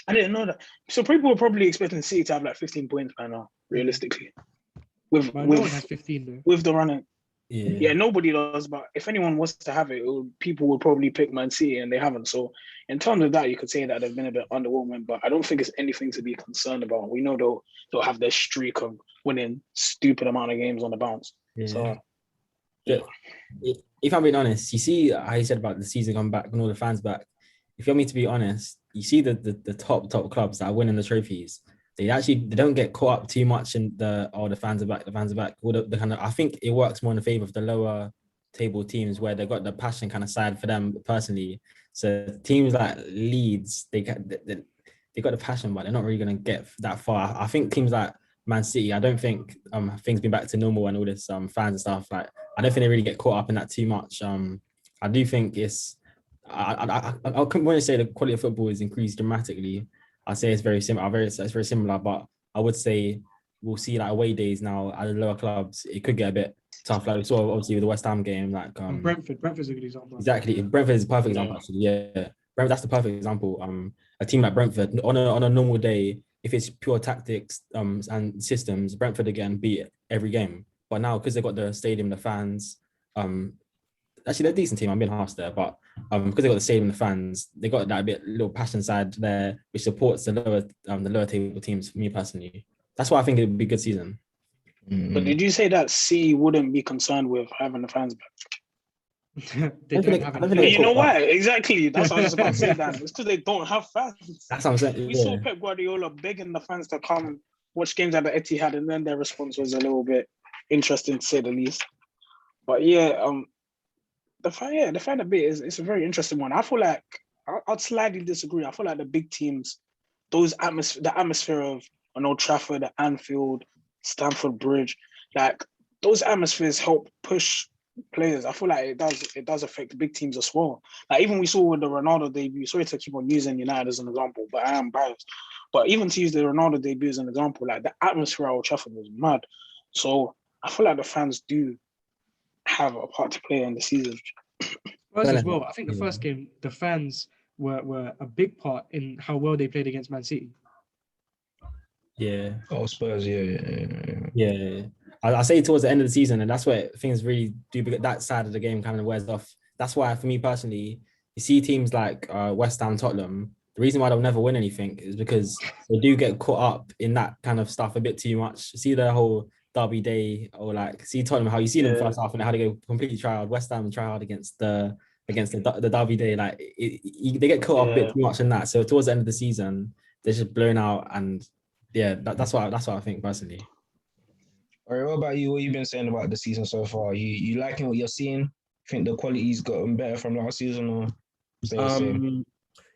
I didn't know that. So people were probably expecting City to have like 15 points by now, realistically.
No one has 15 though.
With the running. Yeah, nobody does. But if anyone was to have it, people would probably pick Man City, and they haven't. So in terms of that, you could say that they've been a bit underwhelming. But I don't think it's anything to be concerned about. We know they'll have their streak of winning stupid amount of games on the bounce.
Yeah.
So
if I'm being honest, you see how you said about the season coming back and all the fans back. If you want me to be honest, you see the top clubs that are winning the trophies. They don't get caught up too much in the fans are back. Or the kind of, I think it works more in the favor of the lower table teams where they got the passion kind of side for them personally. So teams like Leeds, they got the passion, but they're not really going to get that far. I think teams like Man City, I don't think things been back to normal and all this fans and stuff. Like, I don't think they really get caught up in that too much. I do think it's. I couldn't want to say the quality of football is increased dramatically. I'd say it's very similar. It's very similar, but I would say we'll see like away days now at the lower clubs. It could get a bit tough, like we saw obviously with the West Ham game. Like
And Brentford's a good example.
Exactly, Brentford is a perfect example. Actually, yeah, Brentford, that's the perfect example. A team like Brentford on a normal day, if it's pure tactics and systems, Brentford again beat every game. But now because they got the stadium, the fans, actually they're a decent team. I'm being harsh there, but because they got the stadium, the fans, they got that little passion side there, which supports the lower table teams. For me personally, that's why I think it would be a good season.
But did you say that C wouldn't be concerned with having the fans back?
They don't have
think
any.
You know why? Exactly. That's what I was about to say, Dan. It's because they don't have fans.
That's what I'm saying.
We saw Pep Guardiola begging the fans to come watch games at the Etihad, and then their response was a little bit interesting to say the least. But yeah, the fan bit is it's a very interesting one. I feel like I'd slightly disagree. I feel like the big teams, the atmosphere of an Old Trafford, the Anfield, Stamford Bridge, like those atmospheres help push players. I feel like it does affect the big teams as well. Like even we saw with the Ronaldo debut. Sorry to keep on using United as an example, but I am biased. But even to use the Ronaldo debut as an example, like the atmosphere at Old Trafford was mad. So I feel like the fans do have a part to play in the season.
As well, I think the first game, the fans were a big part in how well they played against Man City.
Yeah.
Oh, Spurs,
Yeah. I say towards the end of the season, and that's where things really do get that side of the game kind of wears off. That's why, for me personally, you see teams like West Ham, Tottenham. The reason why they'll never win anything is because they do get caught up in that kind of stuff a bit too much. See the whole Derby Day, or like see Tottenham, how you see them first half and how they go completely try hard. West Ham try hard against the Derby Day. Like they get caught up a bit too much in that. So towards the end of the season, they're just blown out, and yeah, that's what I think personally.
All right, what about you? What you been saying about the season so far? You liking what you're seeing? Think the quality's gotten better from last season, or stay the same?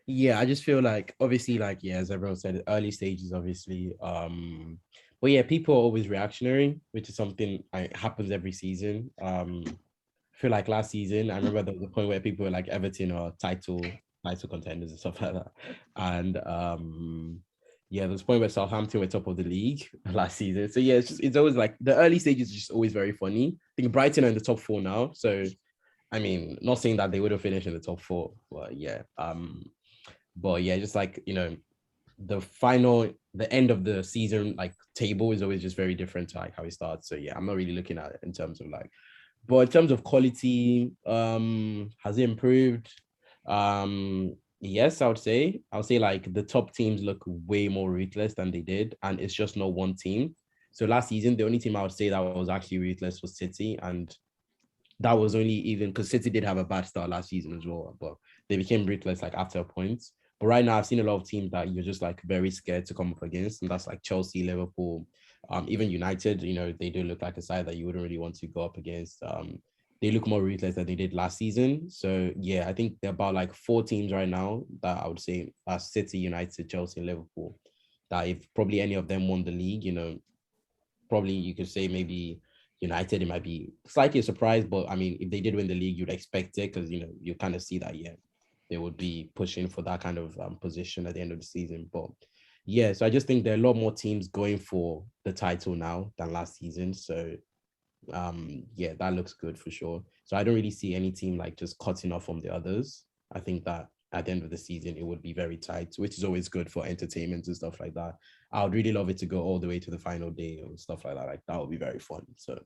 Yeah, I just feel like obviously, like as everyone said, early stages, obviously. But yeah, people are always reactionary, which is something happens every season. I feel like last season, I remember the point where people were like Everton or title contenders and stuff like that, and yeah, there's a point where Southampton were top of the league last season. So yeah, it's always like the early stages is just always very funny. I think Brighton are in the top 4 now, so I mean, not saying that they would have finished in the top 4, but yeah, just like the end of the season like table is always just very different to like how it starts. So yeah, I'm not really looking at it in terms of like, but in terms of quality, has it improved? Yes, I would say like the top teams look way more ruthless than they did, and it's just not one team. So last season, the only team I would say that was actually ruthless was City, and that was only even because City did have a bad start last season as well, but they became ruthless like after a point. But right now, I've seen a lot of teams that you're just like very scared to come up against, and that's like Chelsea, Liverpool, even United. They do look like a side that you wouldn't really want to go up against. They look more ruthless than they did last season. So yeah, I think there are about like 4 teams right now that I would say are City, United, Chelsea, and Liverpool. That if probably any of them won the league, probably you could say maybe United, it might be slightly a surprise, but I mean, if they did win the league, you'd expect it because you kind of see that they would be pushing for that kind of position at the end of the season. But yeah, so I just think there are a lot more teams going for the title now than last season. So yeah, that looks good for sure. So I don't really see any team like just cutting off from the others. I think that at the end of the season, it would be very tight, which is always good for entertainment and stuff like that. I would really love it to go all the way to the final day and stuff like that. Like that would be very fun. So,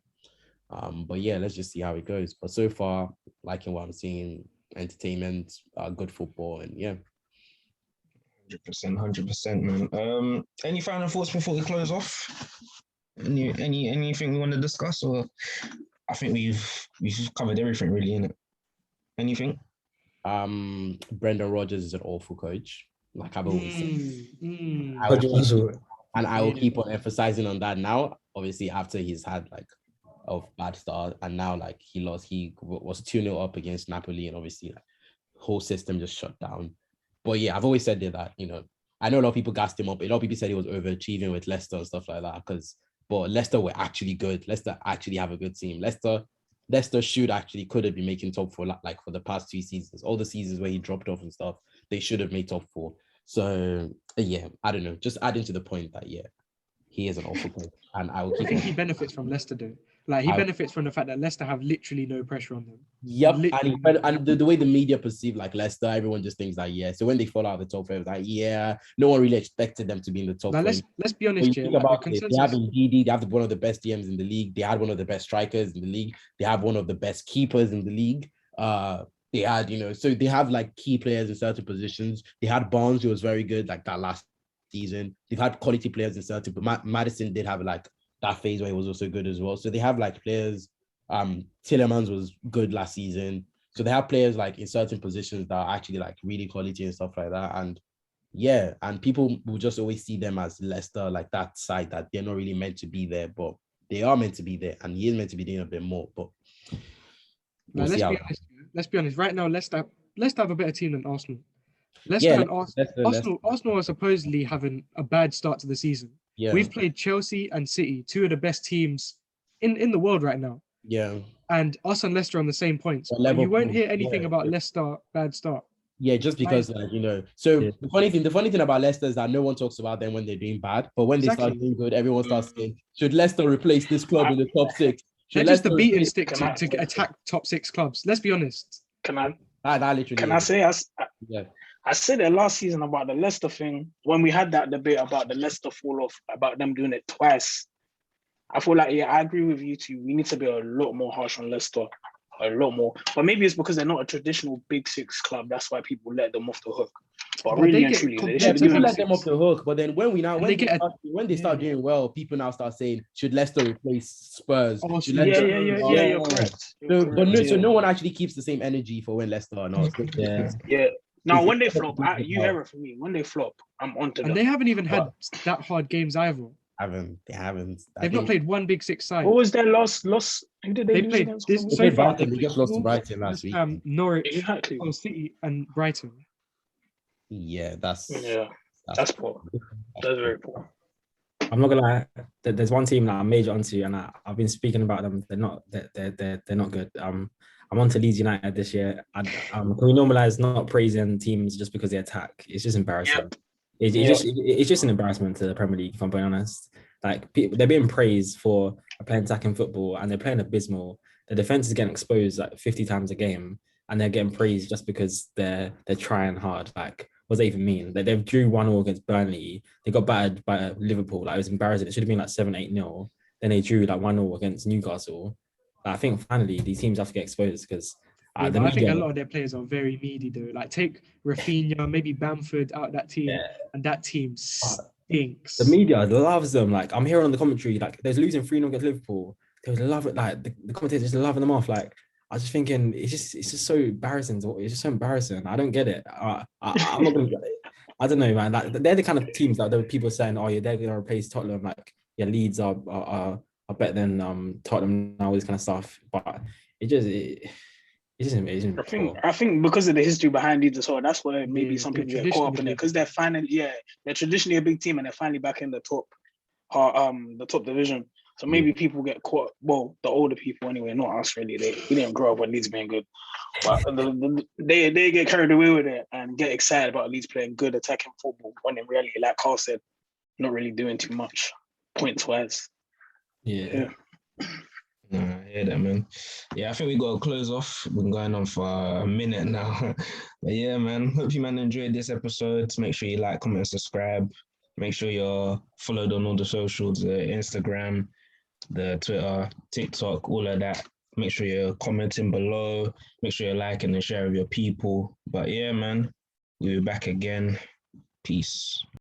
but yeah, let's just see how it goes. But so far, liking what I'm seeing, entertainment, good football, and yeah.
100%, man. Any final thoughts before we close off? Anything we want to discuss, or I think we've covered everything really, innit? Anything?
Brendan Rodgers is an awful coach, like I've always said. I will keep on emphasizing on that now. Obviously, after he's had like a bad start, and now like he was 2-0 up against Napoli, and obviously like, whole system just shut down. But yeah, I've always said that I know a lot of people gassed him up. A lot of people said he was overachieving with Leicester and stuff like that, but Leicester were actually good. Leicester actually have a good team. Leicester, Leicester could have been making top four like for the past 2 seasons. All the seasons where he dropped off and stuff, they should have made top four. So yeah, I don't know. Just adding to the point that he is an awful coach, and I will keep.
I think he benefits from Leicester though. Like he benefits from the fact that Leicester have literally no pressure on them.
Yep, and the way the media perceive like Leicester, everyone just thinks that So when they fall out of the top four, it's like no one really expected them to be in the top.
Now let's be honest here.
Like they have Ndidi, they have one of the best DMs in the league. They had one of the best strikers in the league. They have one of the best keepers in the league. They had so they have like key players in certain positions. They had Barnes, who was very good like that last season. They've had quality players in certain, but Maddison did have like that phase where he was also good as well. So they have like players. Tillemans was good last season. So they have players like in certain positions that are actually like really quality and stuff like that. And and people will just always see them as Leicester, like that side that they're not really meant to be there, but they are meant to be there, and he is meant to be doing a bit more. But
let's be honest. Right now, Leicester have a better team than Arsenal. Arsenal are supposedly having a bad start to the season. Yeah. We've played Chelsea and City, two of the best teams in the world right now.
Yeah.
And us and Leicester on the same points. You won't hear anything about Leicester bad start.
Yeah, just because the funny thing about Leicester is that no one talks about them when they're doing bad, but when they start doing good, everyone starts saying, should Leicester replace this club in the top six?
They're just the beating stick to attack top six clubs. Let's be honest.
I said it last season about the Leicester thing when we had that debate about the Leicester fall off, about them doing it twice. I feel like, I agree with you too. We need to be a lot more harsh on Leicester, a lot more. But maybe it's because they're not a traditional Big Six club. That's why people let them off the hook. But really and truly, they should
let them off the hook. But then when they start doing well, people now start saying, should Leicester replace Spurs?
You're correct.
So no one actually keeps the same energy for when Leicester are not.
Yeah. Now, when they flop, you hear it from me. When they flop, I'm onto them.
And they haven't even had that hard games either.
They haven't.
They've not played one Big Six side.
What was their loss? Who did they
played
against?
So far,
they just lost to Brighton last week.
Norwich, City, and Brighton.
Yeah, that's
poor. That's very poor.
I'm not gonna lie. There's one team that I'm major onto, and I've been speaking about them. They're not good. I'm onto Leeds United this year. Can we normalize not praising teams just because they attack? It's just embarrassing. Yep. It's just an embarrassment to the Premier League, if I'm being honest. Like, they're being praised for playing attacking football, and they're playing abysmal. The defense is getting exposed like 50 times a game, and they're getting praised just because they're trying hard. Like, what does that even mean? Like, they've drew 1-1 against Burnley. They got battered by Liverpool. Like, it was embarrassing. It should have been like 7-8-0. Then they drew like 1-0 against Newcastle. Like, I think finally these teams have to get exposed because
I think a lot of their players are very meaty though. Like, take Rafinha, maybe Bamford out of that team, and that team stinks.
The media loves them. Like, I'm hearing on the commentary, like, there's losing 3-0 against Liverpool. They would love it. Like, the commentators just loving them off. Like, I was just thinking, it's just so embarrassing. It's just so embarrassing. I don't get it. I'm not gonna. I don't know, man. Like, they're the kind of teams that there were people saying, "Oh, yeah, they're gonna replace Tottenham." Like, yeah, Leeds are better than Tottenham now. All this kind of stuff, but it's just amazing.
I think because of the history behind Leeds as well, that's why maybe some people get caught up in it, because they're traditionally a big team and they're finally back in the top division. So maybe people get caught. Well, the older people anyway, not us really. We didn't grow up when Leeds being good, but they get carried away with it and get excited about Leeds playing good attacking football when in reality, like Carl said, not really doing too much points wise.
Yeah. No, I hear that, man. Yeah, I think we got to close off. We've been going on for a minute now. But yeah, man, hope you, man, enjoyed this episode. Make sure you like, comment, and subscribe. Make sure you're followed on all the socials, the Instagram, the Twitter, TikTok, all of that. Make sure you're commenting below. Make sure you're liking and sharing with your people. But yeah, man, we'll be back again. Peace.